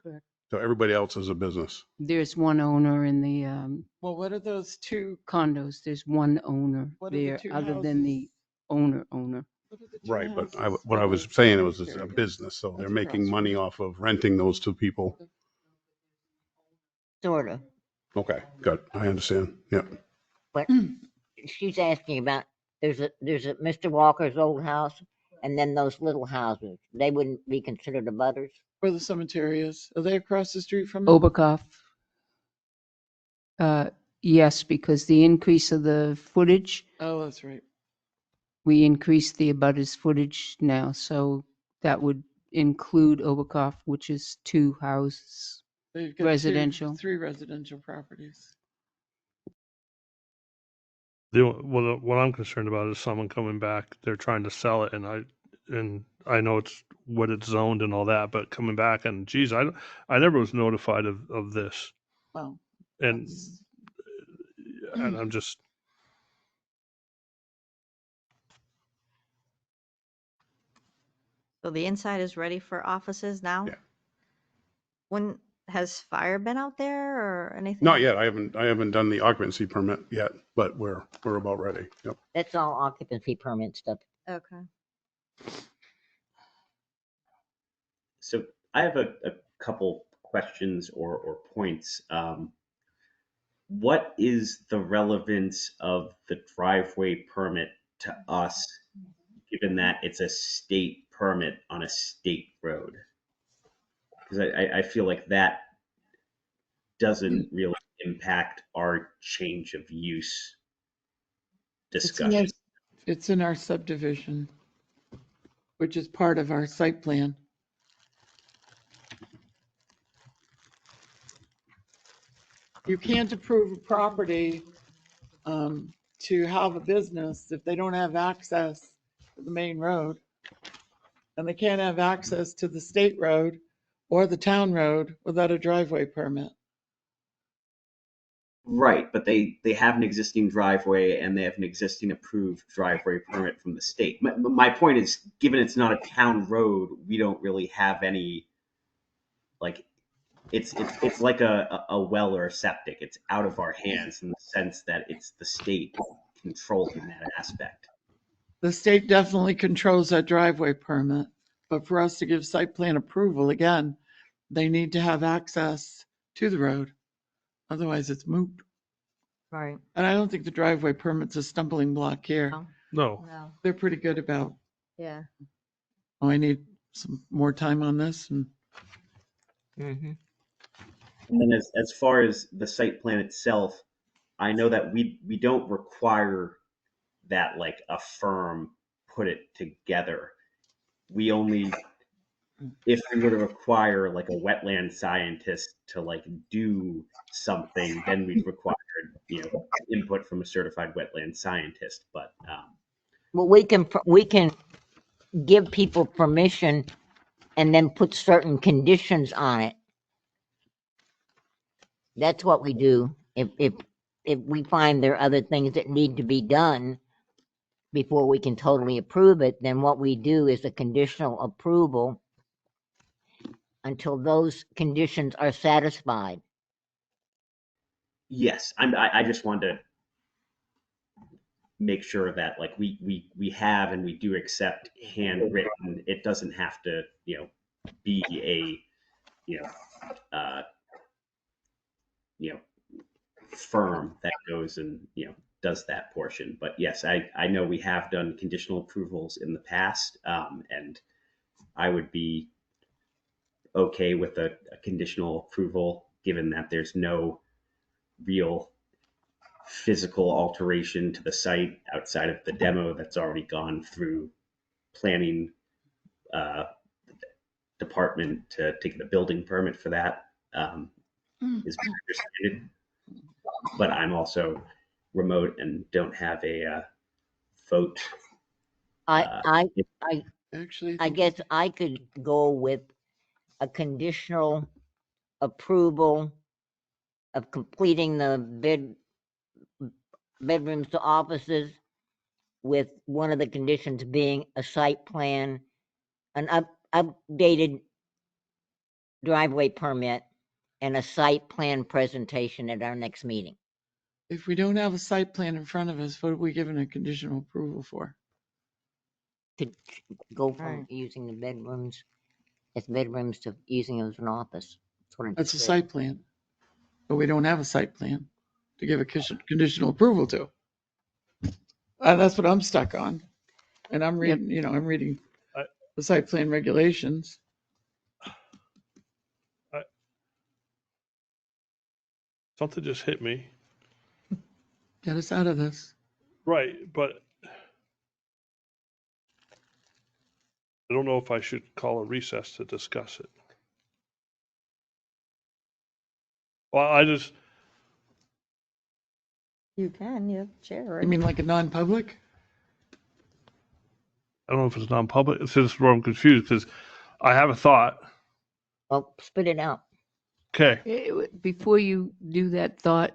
correct. So everybody else is a business. There's one owner in the Well, what are those two? condos. There's one owner What are the there two other than the houses? owner. What are the two Right, but houses what I that was are saying, it was here? a business, so they're That's making across money from- off of renting those to people. sort of. Okay, good, I understand, yep. But she's asking about, there's a Mr. Walker's old house, and then those little houses. They wouldn't be considered abutters? Where the cemetery is. Are they across the street from it? Oberkoff. Yes, because the increase of the footage, Oh, that's right. we increased the abutters footage now, so that would include Oberkoff, which is 2 houses. They've got Residential. 3 residential properties. What I'm concerned about is someone coming back, they're trying to sell it, and I know it's what it's zoned and all that, but coming back and geez, I never was notified of this, Well, and that's- I'm just, So the inside is ready for offices now? Yeah. When, has fire been out there or anything? Not yet, I haven't done the occupancy permit yet, but we're about ready, yep. That's all occupancy permit stuff. Okay. So I have a couple questions or points. What is the relevance of the driveway permit to us, given that it's a state permit on a state road? Because I feel like that doesn't really impact our change of use discussion. It's in our subdivision, which is part of our site plan. You can't approve a property to have a business if they don't have access to the main road. And they can't have access to the state road or the town road without a driveway permit. Right, but they have an existing driveway and they have an existing approved driveway permit from the state. My point is, given it's not a town road, we don't really have any, like, it's like a well or a septic. It's out of our hands in the sense that it's the state controlling that aspect. The state definitely controls that driveway permit, but for us to give site plan approval, again, they need to have access to the road. Otherwise, it's moot. Right. And I don't think the driveway permit's a stumbling block here. No. no. No. They're pretty good about, Yeah. oh, I need some more time on this. And Mm-hmm. And then as far as the site plan itself, I know that we don't require that like a firm put it together. We only, if we were to require like a wetland scientist to like do something, then we'd require, input from a certified wetland scientist. But Well, we can give people permission and then put certain conditions on it. That's what we do. If we find there are other things that need to be done before we can totally approve it, then what we do is a conditional approval until those conditions are satisfied. yes, I just wanted to make sure that like we have and we do accept handwritten. It doesn't have to be a firm that goes and, does that portion. But yes, I know we have done conditional approvals in the past, and I would be okay with a conditional approval, given that there's no real physical alteration to the site outside of the demo that's already gone through planning uh, department to get a building permit for that, is my understanding. But I'm also remote and don't have a vote. I Actually, I think guess I could go with a conditional approval of completing the bedrooms to offices, with one of the conditions being a site plan, an updated driveway permit, and a site plan presentation at our next meeting. if we don't have a site plan in front of us, what are we giving a conditional approval for? To go from Right. using the bedrooms as bedrooms to using them as an office. That's what I That's a just said. site plan, but we don't have a site plan to give a conditional approval to. That's what I'm stuck on. And I'm reading, I'm reading I- the site plan regulations. Something just hit me. Get us out of this. Right, but I don't know if I should call a recess to discuss it. Well, I just, You can, you have chair. You mean like a non-public? I don't know if it's non-public. This is where I'm confused because I have a thought. Well, spit it out. Okay. Before you do that thought,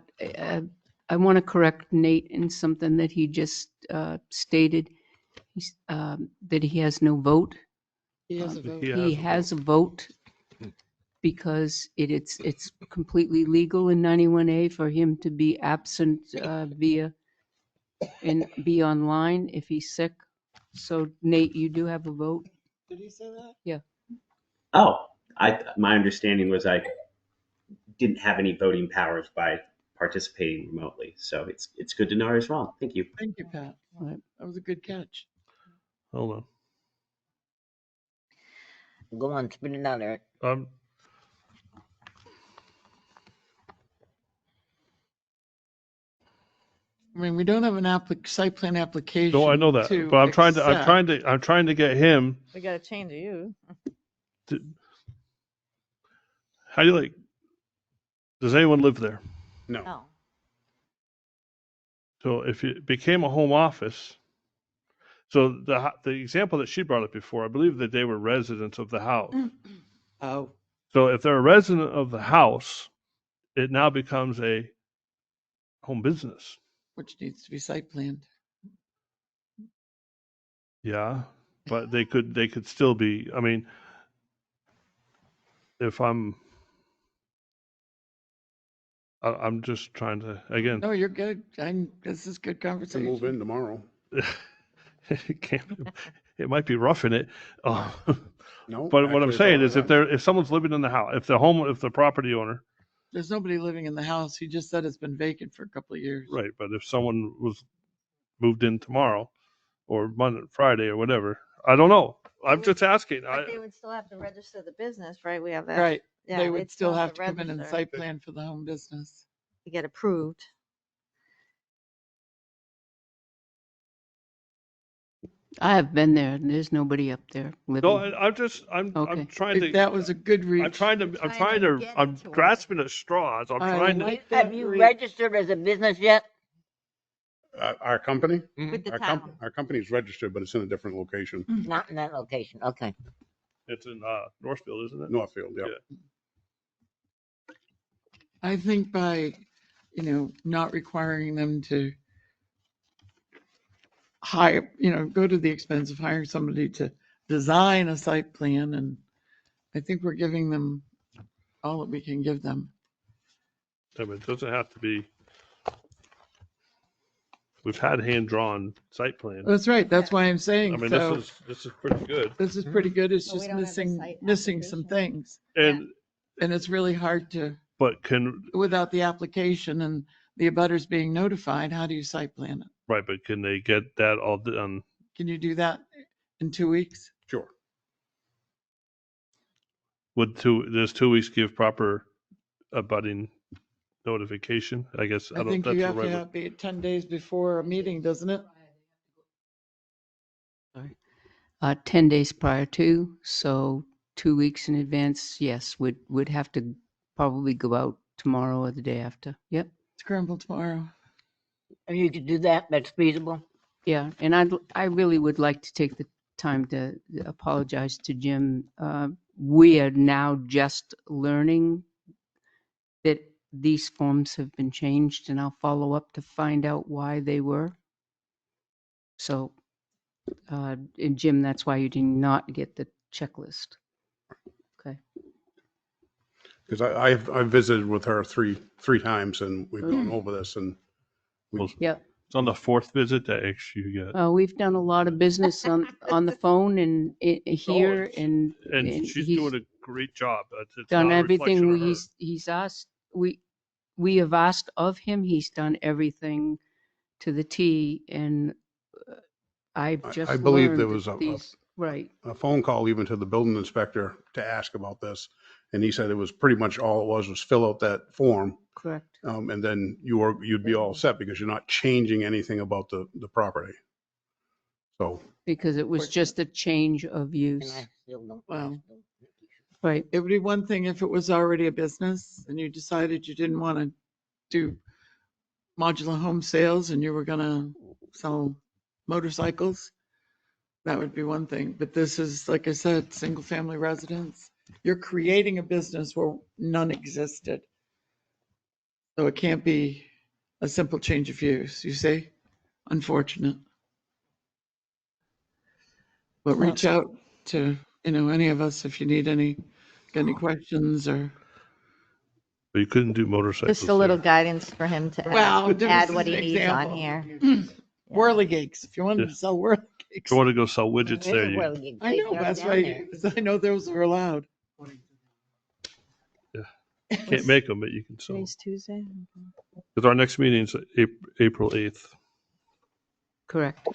I want to correct Nate in something that he just stated. That he has no vote. He has a vote. He has a vote because it's completely legal in 91A for him to be absent via and be online if he's sick. So Nate, you do have a vote. Did he say that? Yeah. Oh, my understanding was I didn't have any voting powers by participating remotely. So it's good to know I was wrong. Thank you. Thank you, Pat. Right. That was a good catch. Hold on. Go on, spit it out, Eric. I mean, we don't have an site plan application. No, I know that, to but I'm trying to get him We got to change you. to. How do you does anyone live there? No. No. So if it became a home office, so the example that she brought up before, I believe that they were residents of the house. Oh, So if they're a resident of the house, it now becomes a home business. which needs to be site planned. Yeah, but they could still be. I mean, if I'm just trying to again. No, you're good. This is good To conversation. move in tomorrow. It might be rough in it. No. But what I'm actually, saying it's is, if someone's living in the house, if the property owner, There's nobody living in the house. He just said it's been vacant for a couple of years. right? But if someone was moved in tomorrow, or Monday, Friday, or whatever, I don't know. I'm just asking. But they would still have to register the business, right? We have that. Right. Yeah, They they'd would still have to come in and register site plan for the home business. to get approved. I have been there and there's nobody up there living. No, I'm Okay. trying to. If that was a good reach. I'm trying to get I'm it to grasping at straws. I'm I trying to. like that Have you reach. registered as a business yet? Our company? With the Our, town. our company's registered, but it's in a different location. Not in that location. Okay. It's in Northfield, isn't it? Northfield, yeah. Yeah. I think by, not requiring them to hire, go to the expense of hiring somebody to design a site plan, and I think we're giving them all that we can give them. I mean, it doesn't have to be. We've had hand-drawn site plans. That's right. That's why I'm saying, I mean, so this is pretty good. this is pretty good. It's But we just don't have the site missing some application. things. And And it's really hard to, but can without the application and the abutters being notified, how do you site plan it? Right, but can they get that all done? Can you do that in 2 weeks? Sure. Does 2 weeks give proper abutting notification? I guess, I think that's you the have to right way. have be 10 days before a meeting, doesn't it? Sorry. 10 days prior to, so 2 weeks in advance, yes, would have to probably go out tomorrow or the day after. Yep. Scramble tomorrow. And you could do that, that's feasible. Yeah, and I really would like to take the time to apologize to Jim. We are now just learning that these forms have been changed, and I'll follow up to find out why they were. So, and Jim, that's why you did not get the checklist. Okay. Because I've visited with her three times and we've gone over this and Yep. It's on the fourth visit that actually you get. We've done a lot of business on the phone and here, and And she's he's doing a great job. It's done not a reflection everything of her. he's asked. We have asked of him. He's done everything to the T, and I've just I believe learned there that was these right. a phone call even to the building inspector to ask about this. And he said it was pretty much all it was fill out that form. Correct. And then you'd be all set because you're not changing anything about the property. So Because it was just a change of And use. I still don't. Wow. Right. It would be one thing if it was already a business and you decided you didn't want to do modular home sales and you were going to sell motorcycles. That would be one thing. But this is, like I said, single family residence. You're creating a business where none existed. So it can't be a simple change of use, you see? Unfortunate. But reach out to, any of us if you need any questions or. But you couldn't do motorcycles. Just a little there. guidance for him to Well, add just what he an needs on example. here. Whirly gigs, if you wanted Yeah. to sell whirly If gigs. you want to go sell widgets there, you Well, you I take know, them that's down right. there. 'Cause I know those are allowed. can't make them, but you can sell. Today's Tuesday. Because our next meeting is April 8th. Correct.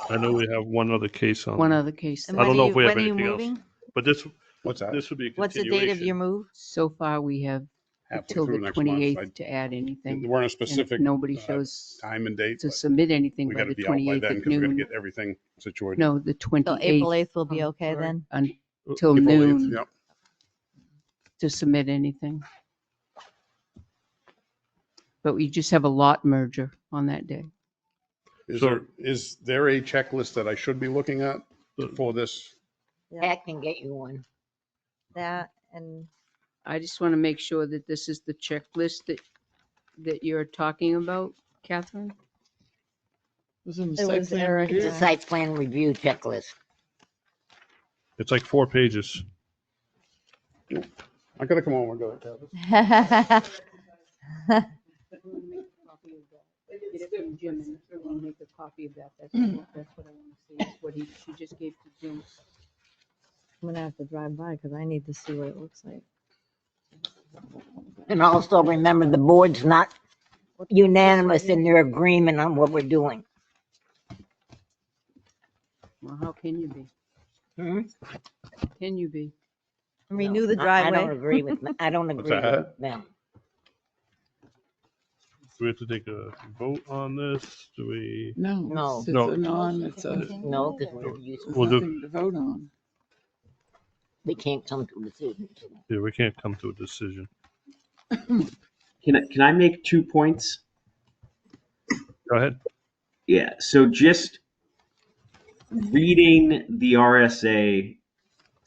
I know we have one other case on. One other case. And I don't know if we have when are you anything else. moving? But this what's that? would be a What's the date of your continuation. move? So far, we have Halfway till through the next month. 28th to add anything. There weren't a And if specific nobody shows time and date, to but submit anything we by got to the be out by 28th then at because we got to noon. get everything situated. No, the So April 28th 8th will be okay then? until April 8th, noon yep. to submit anything. But we just have a lot merger on that day. Is there a checklist that I should be looking at for this? Pat can get you one. That and I just want to make sure that this is the checklist that you're talking about, Catherine. Was in It site was plan Eric. It's review. a site plan review checklist. It's like 4 pages. I got to come over and go. Travis. Get it from Jim and we'll make a copy of that. That's what I want to see, is what she just gave to Jim. I'm gonna have to drive by because I need to see what it looks like. And also remember, the board's not unanimous in their agreement on what we're doing. Well, how can you be? Hmm? Can you be? Renew the No, I don't driveway. agree with, I don't agree that? with them. Do we have to take a vote on this? Do we? No, No. it's No. a non, it's a No, because we're using, We'll do- nothing to vote on. we can't come to a decision. Yeah, we can't come to a decision. Can I make 2 points? Go ahead. Yeah, so just reading the RSA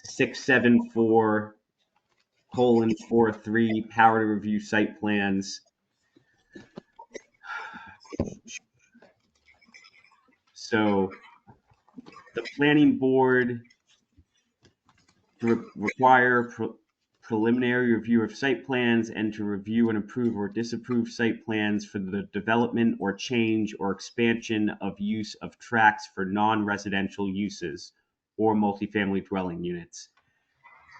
674:43 power to review site plans. So the planning board to require preliminary review of site plans and to review and approve or disapprove site plans for the development or change or expansion of use of tracts for non-residential uses or multifamily dwelling units.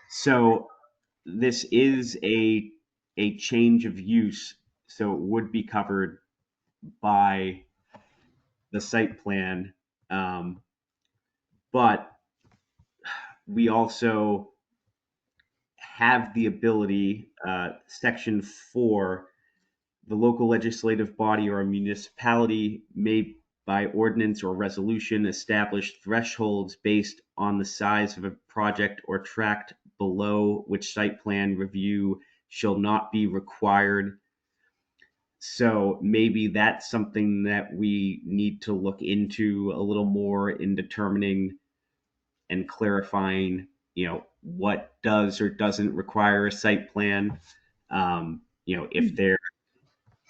So this is a change of use. so it would be covered by the site plan. But we also have the ability, section 4, the local legislative body or a municipality may by ordinance or resolution establish thresholds based on the size of a project or tract below which site plan review shall not be required. So maybe that's something that we need to look into a little more in determining and clarifying, what does or doesn't require a site plan. If there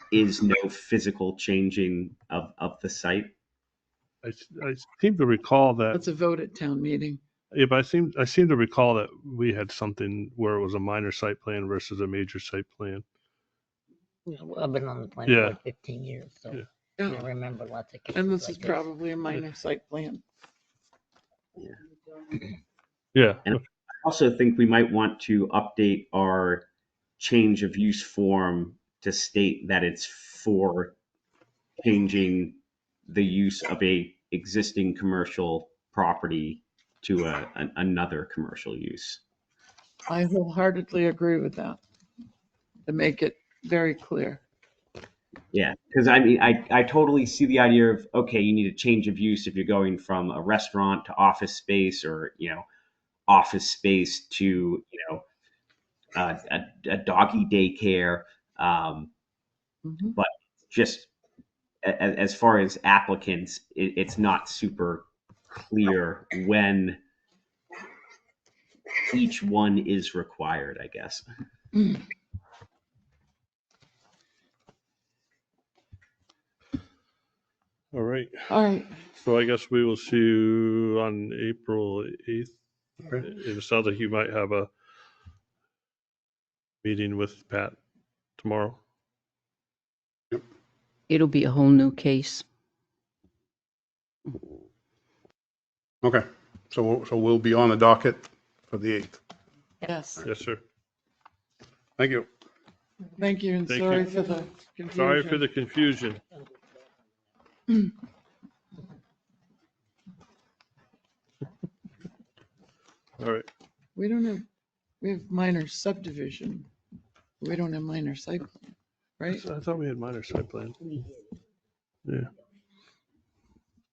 is no physical changing of the site. I seem to recall that. That's a vote at town meeting. Yeah, but I seem to recall that we had something where it was a minor site plan versus a major site plan. I've been on the planning Yeah. board 15 years, so Yeah. Yeah. I remember lots of cases And this like is probably a minor site plan. Yeah. And I also think we might want to update our change of use form to state that it's for changing the use of a existing commercial property to another commercial use. I wholeheartedly agree with that. To make it very clear. Yeah, because I mean, I totally see the idea of, okay, you need a change of use if you're going from a restaurant to office space, or office space to a doggy daycare. But just as far as applicants, it's not super clear when each one is required, I guess. All right. All right. So I guess we will see you on April 8th. It sounds like you might have a meeting with Pat tomorrow. It'll be a whole new case. Okay, so we'll be on the docket for the 8th. Yes. Yes, sir. Thank you. Thank you, and Thank sorry you. for the confusion. Sorry for the confusion. All right. We have minor subdivision. We don't have minor site plan, right? I thought we had minor site plan. Yeah.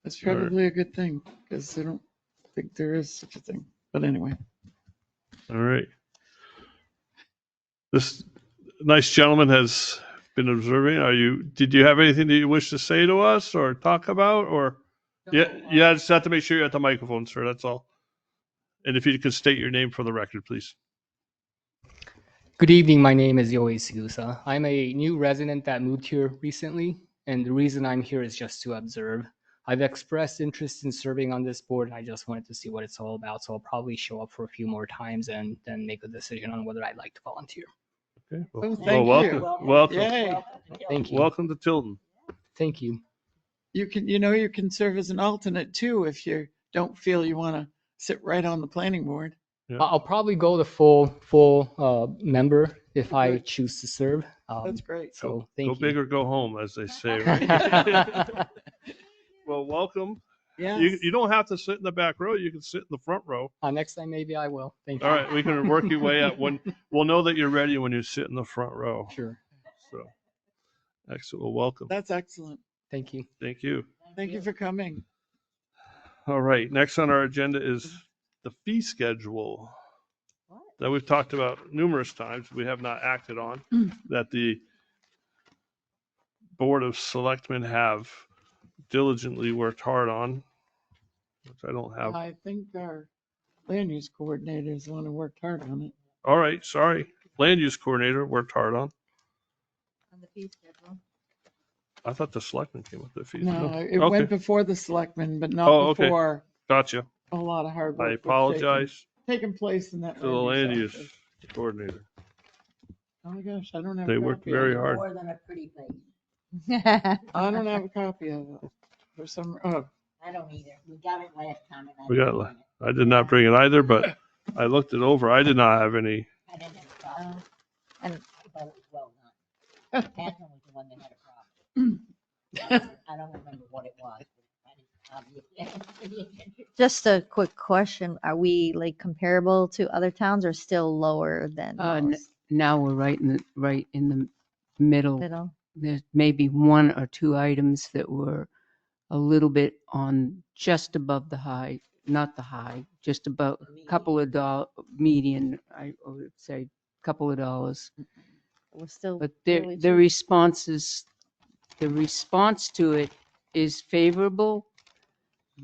That's All right. probably a good thing, because I don't think there is such a thing. But anyway. All right. This nice gentleman has been observing. Did you have anything that you wish to say to us or talk about, or? Yeah, just have to make sure you're at the microphone, sir. That's all. And if you could state your name for the record, please. Good evening. My name is Yoei Segusa. I'm a new resident that moved here recently, and the reason I'm here is just to observe. I've expressed interest in serving on this board, and I just wanted to see what it's all about. So I'll probably show up for a few more times and then make a decision on whether I'd like to volunteer. Okay. Oh, thank welcome. you. Welcome. Yay. Thank you. Welcome to Tilton. Thank you. You can serve as an alternate too if you don't feel you want to sit right on the planning board. Yeah. I'll probably go the full member if I choose to serve. That's great. So thank Go you. big or go home, as they say. Right? Well, welcome. Yes. You don't have to sit in the back row. You can sit in the front row. Next time, maybe I will. Thank you. All right. We can work your way up. We'll know that you're ready when you sit in the front row. Sure. So, excellent. Well, welcome. That's excellent. Thank you. Thank you. Thank you for coming. All right. Next on our agenda is the fee schedule that we've talked about numerous times. We have not acted on that the Board of Selectmen have diligently worked hard on, which I don't have. I think our land use coordinator is the one who worked hard on it. All right. Sorry. Land use coordinator worked hard on. On the fee schedule. I thought the selectmen came with the fees. No, it Okay. went before the selectmen, but not Okay. before Gotcha. a lot of hard work. I was apologize taking place in that to the land use use office. coordinator. Oh my gosh, I don't have. They a worked copy of very it. hard. More than a pretty face. I don't have a copy of it for some. Oh, I don't either. We got it last time. And We got it. I did not bring it either, but I looked it over. I did not have any. I didn't have a copy. And I thought it was well done. Catherine was the one that had a problem. I don't remember what it was. Just a quick question. Are we like comparable to other towns or still lower than most? Now we're right in the middle. Middle? There's maybe one or two items that were a little bit on just above the high, not the high, just about a couple of median, I would say, couple of dollars. We're still But fairly the cheap. response to it is favorable.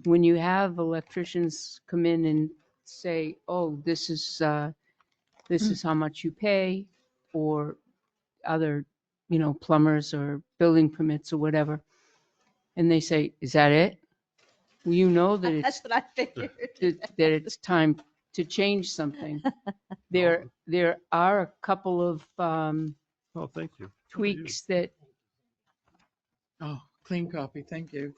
When you have electricians come in and say, oh, this is how much you pay, or other, plumbers or building permits or whatever, and they say, is that it? Well, you know that it's That's what I figured. that it's time to change something. There are a couple of Oh, thank you. tweaks that Oh, clean copy, thank you.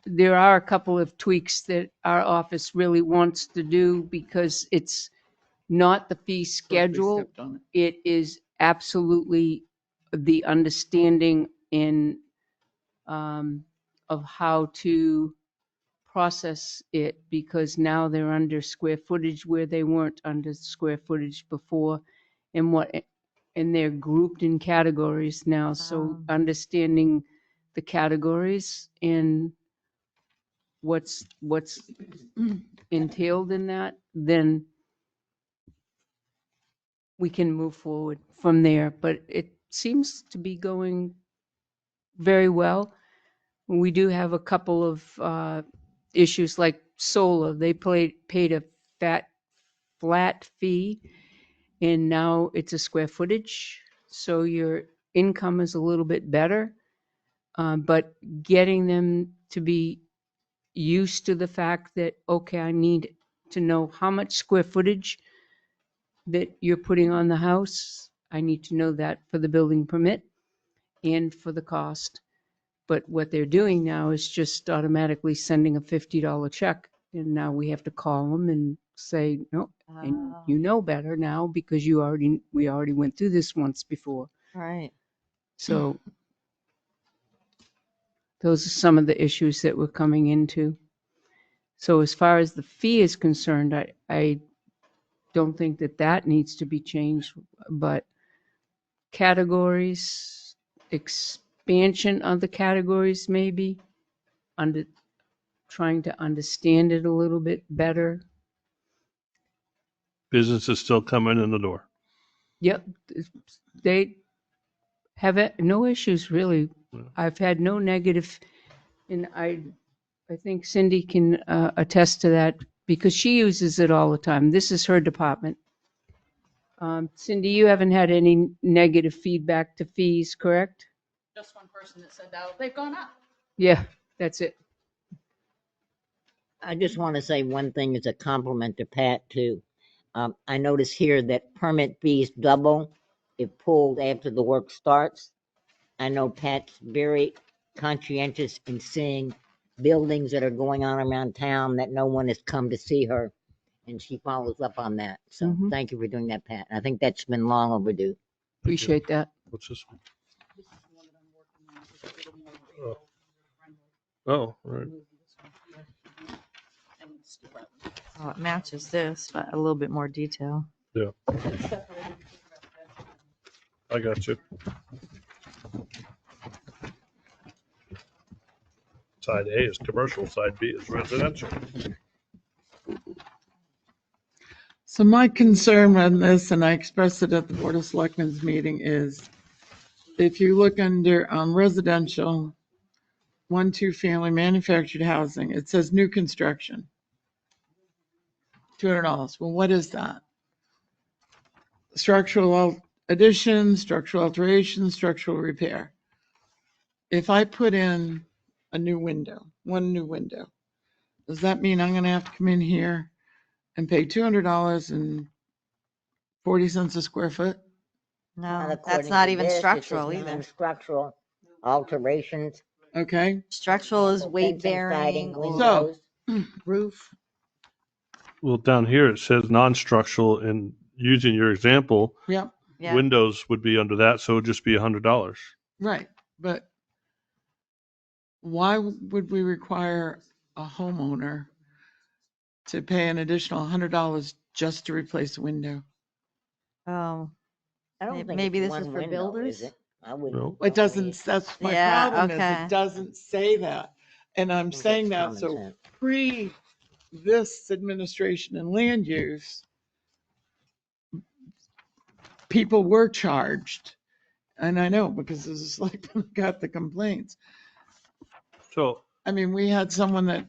there are a couple of tweaks that our office really wants to do, because it's not the fee Quickly schedule. stepped on it. It is absolutely the understanding of how to process it, because now they're under square footage where they weren't under square footage before, and they're grouped in categories now. So understanding the categories and what's entailed in that, then we can move forward from there. But it seems to be going very well. We do have a couple of issues like solar. They paid a flat fee, and now it's a square footage. So your income is a little bit better. But getting them to be used to the fact that, okay, I need to know how much square footage that you're putting on the house. I need to know that for the building permit and for the cost. But what they're doing now is just automatically sending a $50 check. And now we have to call them and say, no, and you know better now, because we already went through this once before. Right. So those are some of the issues that we're coming into. So as far as the fee is concerned, I don't think that needs to be changed, but categories, expansion of the categories, maybe, trying to understand it a little bit better. Business is still coming in the door. Yep, they have no issues, really. Yeah. I've had no negative, and I think Cindy can attest to that, because she uses it all the time. This is her department. Cindy, you haven't had any negative feedback to fees, correct? Just one person that said that they've gone up. Yeah, that's it. I just want to say one thing as a compliment to Pat too. I notice here that permit fees double if pulled after the work starts. I know Pat's very conscientious in seeing buildings that are going on around town that no one has come to see her, and she follows up on that. So thank you for doing that, Pat. I think that's been long overdue. Appreciate that. What's this one? Oh, right. Oh, it matches this, but a little bit more detail. Yeah. I got you. Side A is commercial, side B is residential. So my concern on this, and I expressed it at the Board of Selectmen's meeting, is if you look under residential, 1-2 family manufactured housing, it says new construction. $200. Well, what is that? Structural addition, structural alteration, structural repair. If I put in a new window, one new window, does that mean I'm going to have to come in here and pay $200.40 a square foot? No, that's according not to even this, it says structural either. non-structural alterations. Okay, Structural is weight fencing, siding, bearing or So- windows. roof. Well, down here it says non-structural, and using your example, yep. Yeah. windows would be under that, so it would just be $100. Right, but why would we require a homeowner to pay an additional $100 just to replace a window? Oh, I don't think maybe it's this is one for window, builders? is it? I wouldn't. No. It doesn't, that's my Yeah, problem is okay. it doesn't say that. And I'm think saying that's that, common so sense. pre this administration and land use, people were charged. And I know because this is like, got the complaints. So, I mean, we had someone that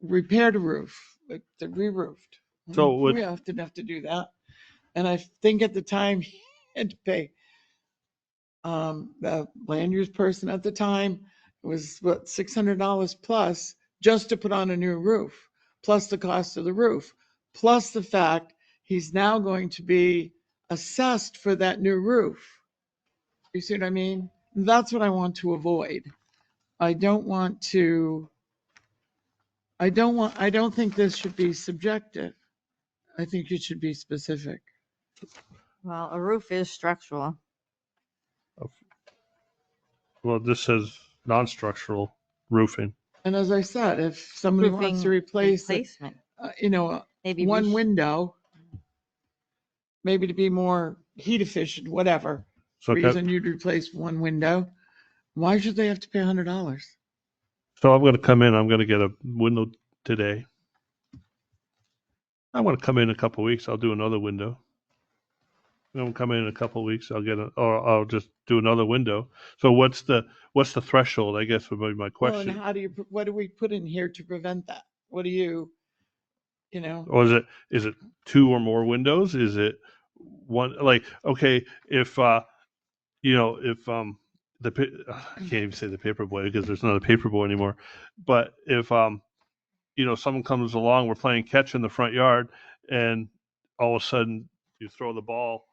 repaired a roof, that re-roofed. So would- We often have to do that. And I think at the time he had to pay the land use person at the time was what, $600 plus just to put on a new roof, plus the cost of the roof, plus the fact he's now going to be assessed for that new roof. You see what I mean? That's what I want to avoid. I don't think this should be subjective. I think it should be specific. Well, a roof is structural. well, this says non-structural roofing. And as I said, if somebody wants to Roofing replace, replacement. one Maybe we window, maybe to be more heat efficient, whatever So, reason you'd replace one window, why should they have to pay $100? so I'm going to come in. I'm going to get a window today. I want to come in a couple of weeks. I'll do another window. I'll come in a couple of weeks. Or I'll just do another window. So what's the threshold? I guess would be my Well, and question. what do we put in here to prevent that? What do you know? Or is it two or more windows? Is it one? Like, okay, if if I can't even say the paper boy because there's not a paper boy anymore. But if someone comes along, we're playing catch in the front yard, and all of a sudden you throw the ball,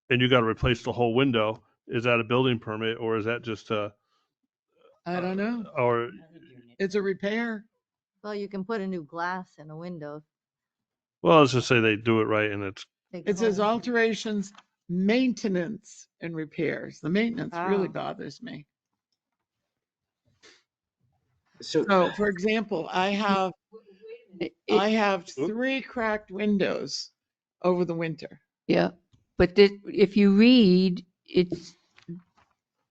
and you got to replace the whole window. Is that a building permit, or is that just a? I don't know. Or It's a repair. Well, you can put a new glass in a window. well, let's just say they do it right, and it's Take It says home. alterations, maintenance, and repairs. The maintenance really Oh. bothers me. So, So, for example, I have three cracked windows over the winter. Yeah, but if you read,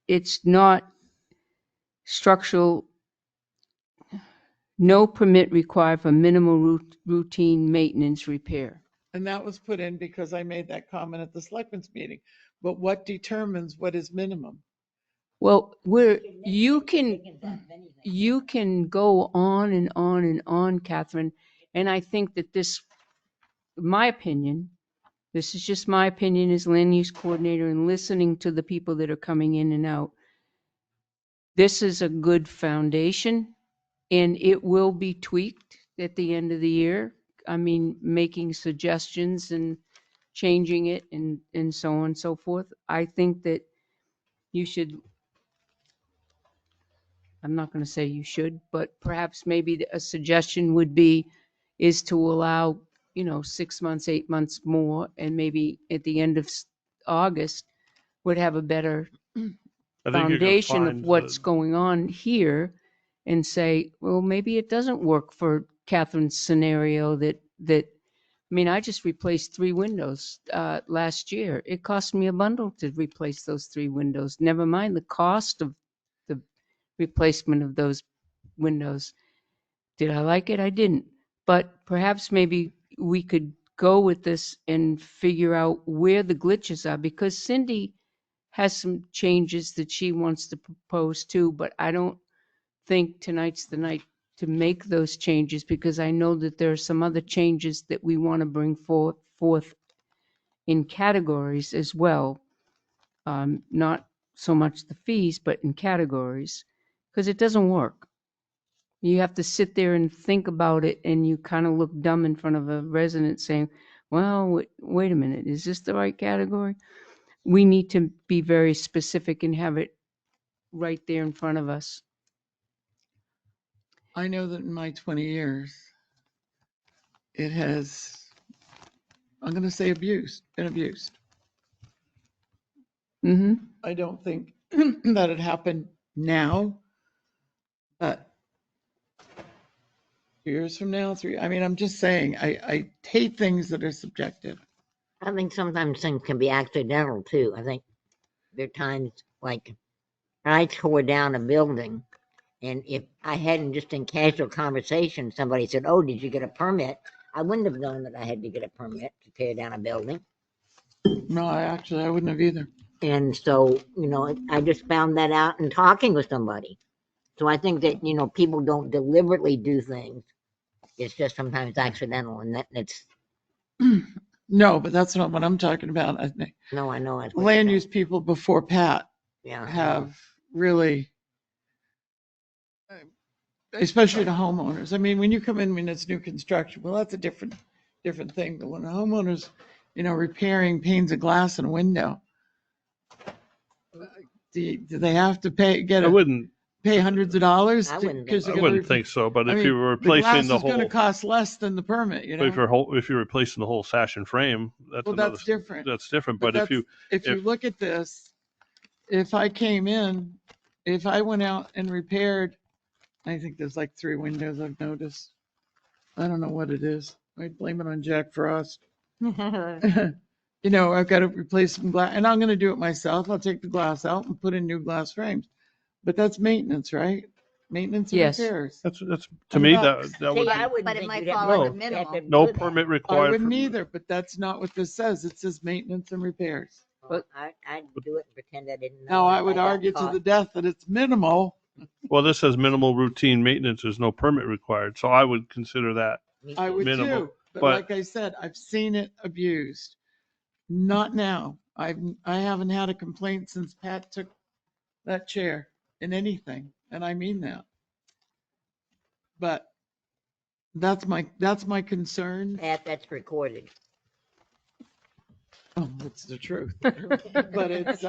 it's not structural, no permit required for minimal routine maintenance repair. And that was put in because I made that comment at the Selectmen's meeting. But what determines what is minimum? Well, you can go on and on and on, Catherine, and I think that my opinion, this is just my opinion as land use coordinator and listening to the people that are coming in and out. This is a good foundation and it will be tweaked at the end of the year. I mean, making suggestions and changing it and so on and so forth. I think that you should, I'm not going to say you should, but perhaps maybe a suggestion would be is to allow, 6 months, 8 months more, and maybe at the end of August would have a better I think you're gonna foundation of find what's going on here and say, well, maybe it doesn't work for Catherine's scenario I mean, I just replaced 3 windows last year. It cost me a bundle to replace those 3 windows. Never mind the cost of the replacement of those windows. Did I like it? I didn't. But perhaps maybe we could go with this and figure out where the glitches are, because Cindy has some changes that she wants to propose too, but I don't think tonight's the night to make those changes, because I know that there are some other changes that we want to bring forth in categories as well. Not so much the fees, but in categories, because it doesn't work. You have to sit there and think about it, and you kind of look dumb in front of a resident saying, well, wait a minute, is this the right category? We need to be very specific and have it right there in front of us. I know that in my 20 years, it has, I'm going to say been abused. Mm-hmm. I don't think that it happened now, but years from now, I mean, I'm just saying, I hate things that are subjective. I think sometimes things can be accidental too. I think there are times like I tore down a building, and if I hadn't just in casual conversation, somebody said, "Oh, did you get a permit?" I wouldn't have known that I had to get a permit to tear down a building. No, I wouldn't have either. And so, I just found that out in talking with somebody. So I think that, people don't deliberately do things. It's just sometimes accidental, and it's. No, but that's not what I'm talking about. I think No, I know. land use people before Pat Yeah. have really, especially the homeowners. I mean, when you come in when it's new construction, well, that's a different thing. But when the homeowners, repairing panes of glass in a window, do they have to pay hundreds of dollars? I wouldn't think so, but I if mean, you were replacing the the glass is going to whole, cost less than the permit, if you're replacing the whole sash and frame, that's different. That's different. But if you look at this, if I came in, if I went out and repaired, I think there's like 3 windows I've noticed. I don't know what it is. I blame it on Jack Frost. I've got to replace some glass, and I'm going to do it myself. I'll take the glass out and put in new glass frames. But that's maintenance, right? Maintenance and Yes. repairs. That's to me $100. that would I wouldn't But it think might you'd have fall to under do minimal. that. no permit I required. wouldn't either, but that's not what this says. It says maintenance and repairs. But I'd do it and pretend I didn't know. Now, I if would got argue to caught. the death that it's minimal. Well, this says minimal routine maintenance. There's no permit required, so I would consider that. Me I too. would Minimal, too. But but- like I said, I've seen it abused. Not now. I haven't had a complaint since Pat took that chair in anything, and I mean that. But that's my concern. Pat, that's recorded. Oh, that's the truth. But it's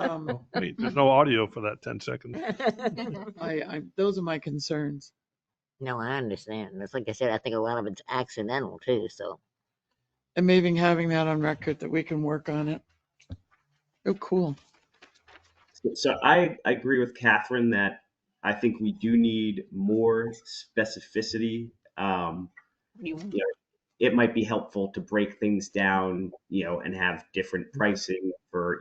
Wait, there's no audio for that 10 seconds. those are my concerns. No, I understand. It's like I said, I think a lot of it's accidental too. So And maybe having that on record that we can work on it. Oh, cool. So I agree with Catherine that I think we do need more specificity. It might be helpful to break things down, and have different pricing for,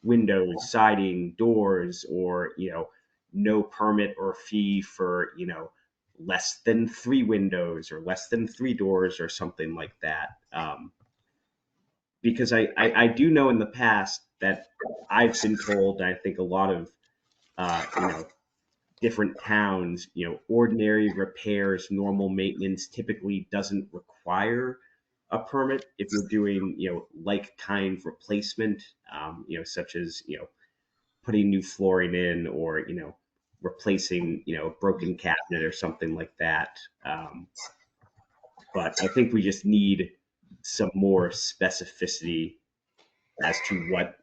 windows, siding, doors, or, no permit or fee for, less than 3 windows or less than 3 doors or something like that. Because I do know in the past that I've been told, and I think a lot of, different towns, ordinary repairs, normal maintenance typically doesn't require a permit if you're doing, like kind replacement, such as, putting new flooring in or, replacing, a broken cabinet or something like that. But I think we just need some more specificity as to what,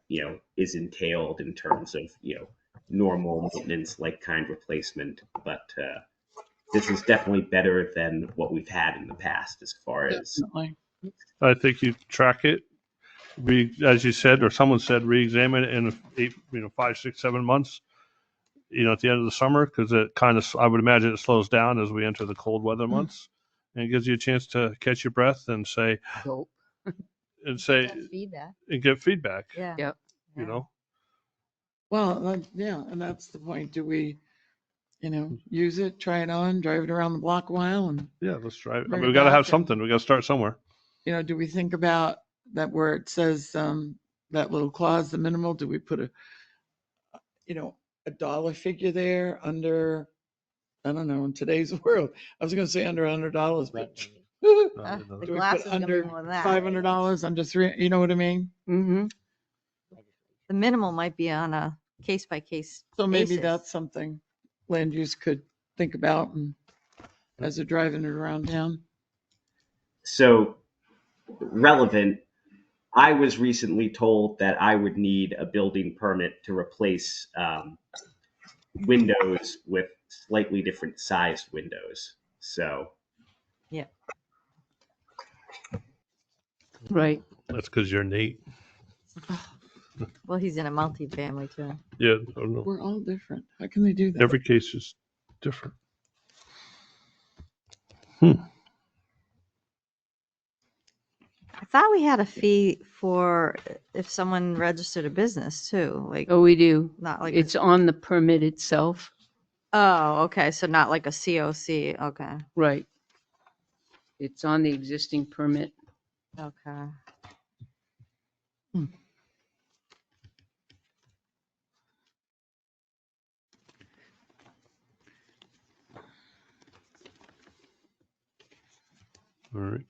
is entailed in terms of, normal maintenance, like kind replacement. But this is definitely better than what we've had in the past as far as. Definitely. I think you track it, as you said, or someone said, re-examine it in 5, 6, 7 months. At the end of the summer, because it kind of, I would imagine it slows down as we enter the cold weather months, and it gives you a chance to catch your breath and say, Gulp. and say, Feedback. and get feedback. Yeah. Yep. Well, yeah, and that's the point. Do we, use it, try it on, drive it around the block a while, and Yeah, let's try it. I Bring mean, it we got to back have and- something. We got to start somewhere. do we think about that where it says that little clause, the minimal? Do we put a dollar figure there under? I don't know. In today's world, I was going to say under $100, but The do we glass put is gonna be under more than that. $500, under 3? You know what I mean? Mm-hmm. The minimal might be on a case by case. So maybe that's something land use could think about, and as they're driving it around town. So relevant, I was recently told that I would need a building permit to replace windows with slightly different sized windows. So Right. That's because you're Nate. Well, he's in a multi-family too. Yeah, I don't know. We're all different. How can they do that? Every case is different. Hmm. I thought we had a fee for if someone registered a business too, like, Oh, we do. not like, It's on the permit itself. oh, okay, so not like a COC, okay, Right. It's on the existing permit. okay. All right.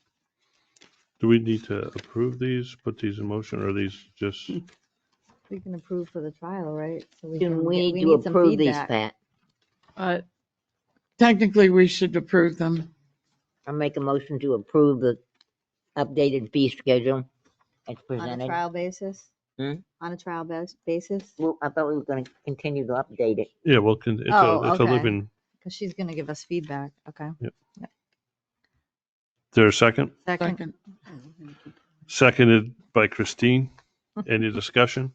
Do we need to approve these, put these in motion, or are these just, We can approve for the trial, right? So we Do can we get, need we to need some approve these, feedback. Pat? Uh, Technically, we should approve them. I make a motion to approve the updated fee schedule as On a presented. trial basis? Hmm? On a trial basis? Well, I thought we were gonna continue to update it. yeah, well, Oh, it's a okay. living, Because she's gonna give us feedback, okay. is there a second? Second, Second. Seconded by Christine. Any discussion?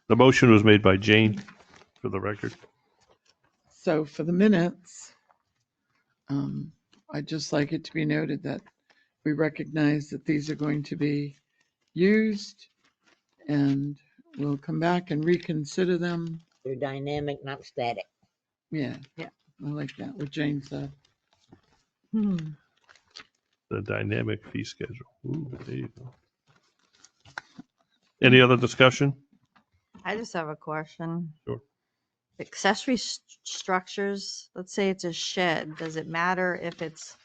The motion was made by Jane, for the record. So for the minutes, I'd just like it to be noted that we recognize that these are going to be used, and we'll come back and reconsider them. They're dynamic, not static. Yeah. Yeah. I like that, what Jane said. The dynamic fee schedule. Ooh, there you go. Any other discussion? I just have a question. Sure. Accessory structures, let's say it's a shed, does it matter if it's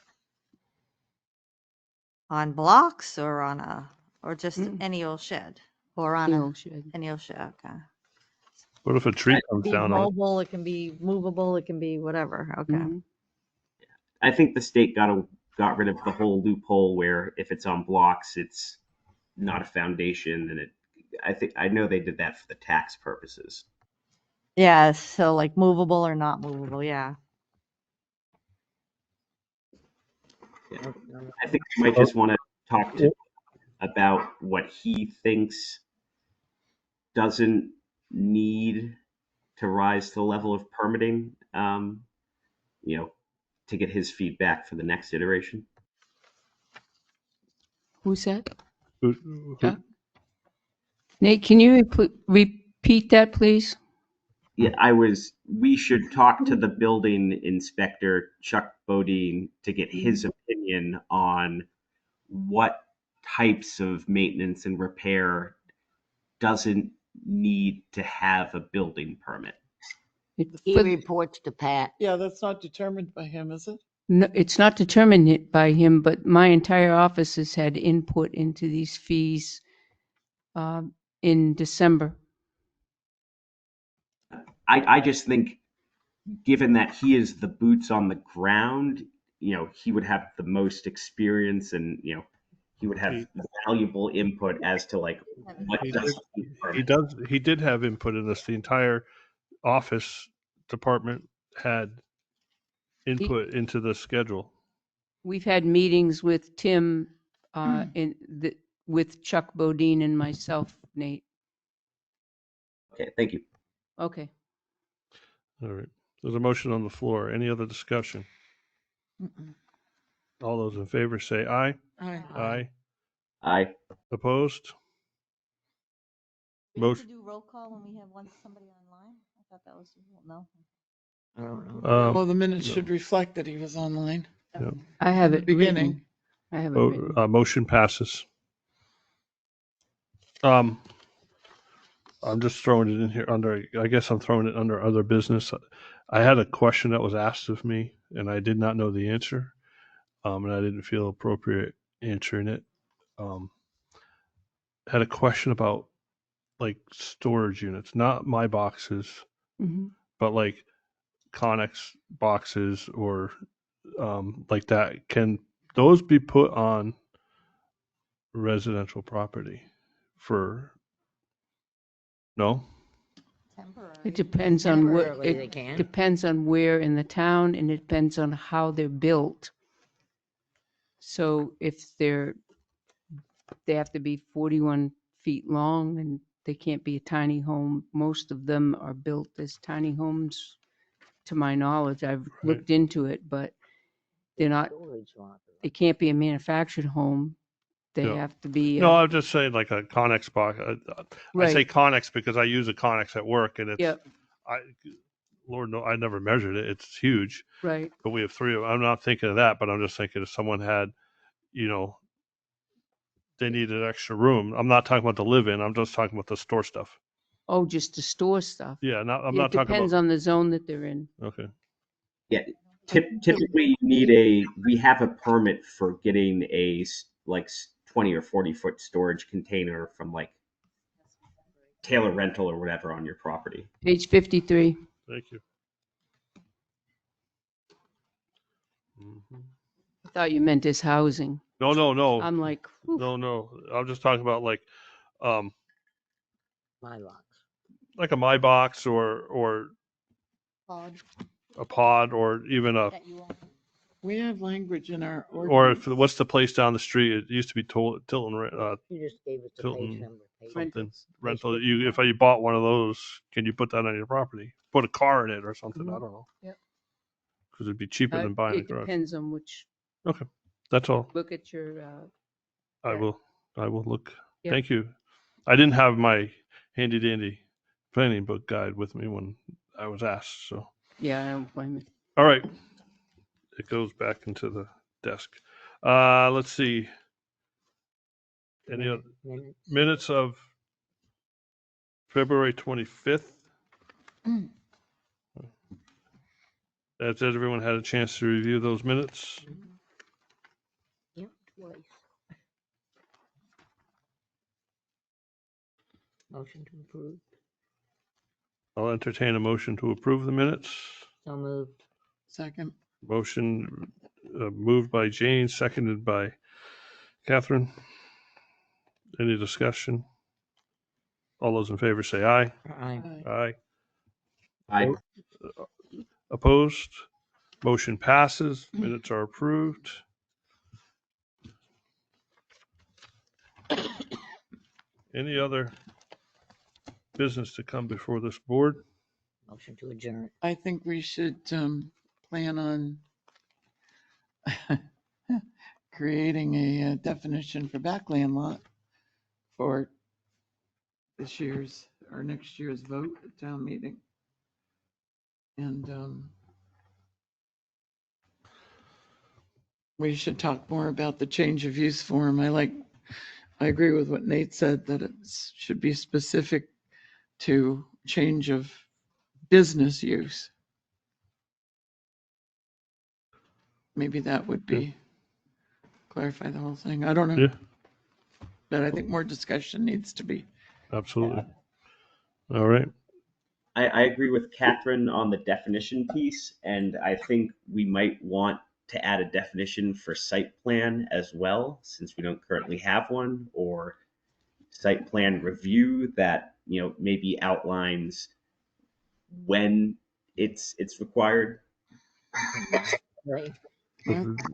on blocks or on or just any old shed? Or on no shed. any old shed, okay. What if a tree It comes can be down on it? mobile, it can be movable, it can be whatever, okay. Mhm. I think the state got rid of the whole loophole where if it's on blocks, it's not a foundation, and I know they did that for the tax purposes. Yeah, so like movable or not movable, yeah. I think we might just want to talk about what he thinks doesn't need to rise to the level of permitting, to get his feedback for the next iteration. Who's that? Who- Yeah. Nate, can you repeat that, please? Yeah, we should talk to the building inspector, Chuck Bodine, to get his opinion on what types of maintenance and repair doesn't need to have a building permit. He reports to Pat. Yeah, that's not determined by him, is it? No, it's not determined by him, but my entire office has had input into these fees in December. I just think, given that he is the boots on the ground, he would have the most experience, and he would have valuable input as to like what He did have input in this. The entire office department had input into the schedule. We've had meetings with Tim with Chuck Bodine and myself, Nate. Okay, thank you. Okay. All right. There's a motion on the floor. Any other discussion? All those in favor say aye. Aye. Aye. Aye. Opposed? We need to Motion. do roll call when we have somebody online? I thought that was, no. I don't know. Well, the minutes no. should reflect that he was online. I have In it the written. beginning. I have it written. Motion passes. I'm just throwing it in here I guess I'm throwing it under other business. I had a question that was asked of me and I did not know the answer. And I didn't feel appropriate answering it. Had a question about like storage units, not my boxes, but like Connex boxes or like that. Can those be put on residential property no? It depends on what, Temporarily they can. depends on where in the town, and it depends on how they're built. So if they have to be 41 feet long and they can't be a tiny home. Most of them are built as tiny homes, to my knowledge. I've looked into it, but they're not, Storage lot. they can't be a manufactured home. They Yeah. have to be, No, I'm just saying like a Connex box. I say right, Connex because I use a Connex at work, and it's yep, Lord no, I never measured it. It's huge, right. but we have three of. I'm not thinking of that, but I'm just thinking if someone had, you know, they needed extra room. I'm not talking about the live in. I'm just talking about the store stuff. Oh, just to store stuff. Yeah, I'm It not talking depends about. on the zone that they're in. Okay. Yeah, typically you need we have a permit for getting a 20 or 40-foot storage container from like Taylor Rental or whatever on your property. Page 53. Thank you. Mhm. I thought you meant as housing. No. I'm like, whew. No. I'm just talking about um, My lots. like a My Box or Pod a Pod or even a that you own. We have language in our or ordinance. if what's the place down the street? It used to be Tilton. You just gave us the Tilton page number. Page something Rentals. rental. If you bought one of those, can you put that on your property? Put a car in it or something. I Mhm. don't know. Yep. Because it'd be cheaper than buying a It garage. depends on which, Okay, that's all. look at your, I Yeah. will look. Yep. Thank you. I didn't have my handy dandy planning book guide with me when I was asked. So, yeah, I don't blame it. all right, it goes back into the desk. Let's see. Any other minutes of February 25th? Mm. Has everyone had a chance to review those minutes? Yep, twice. Motion to approve. I'll entertain a motion to approve the minutes. So moved. Second. Motion moved by Jane, seconded by Catherine. Any discussion? All those in favor say aye. Aye. Aye. I Opposed? Motion passes. Minutes are approved. Any other business to come before this board? Motion to adjourn. I think we should plan on creating a definition for backland lot for this year's or next year's vote at town meeting. And we should talk more about the change of use form. I agree with what Nate said, that it should be specific to change of business use. Maybe that would be clarify the whole thing. I don't know. Yeah, But I think more discussion needs to be absolutely. had. All right. I agree with Catherine on the definition piece, and I think we might want to add a definition for site plan as well, since we don't currently have one, or site plan review that, maybe outlines when it's required. Right.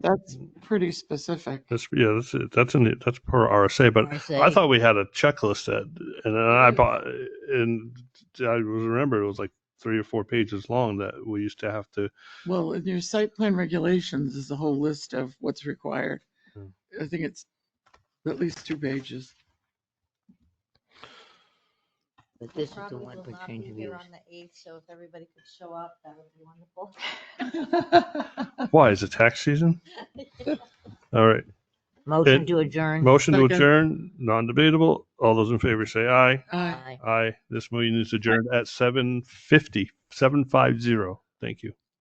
That's pretty specific. That's it. That's per RSA. But I RSA. thought we had a checklist and then I bought, and I remember it was like 3 or 4 pages long that we used to have to. Well, in your site plan regulations is a whole list of what's required. Hmm. I think it's at least 2 pages. But this is the Probably one will for not change be of here use. on the 8th, so if everybody could show up, that would be wonderful. Why is it tax season? All right. Motion It- to adjourn. Motion to Second. adjourn, non-debatable. All those in favor say aye. Aye. Aye. This meeting is adjourned at 7:50. Thank you.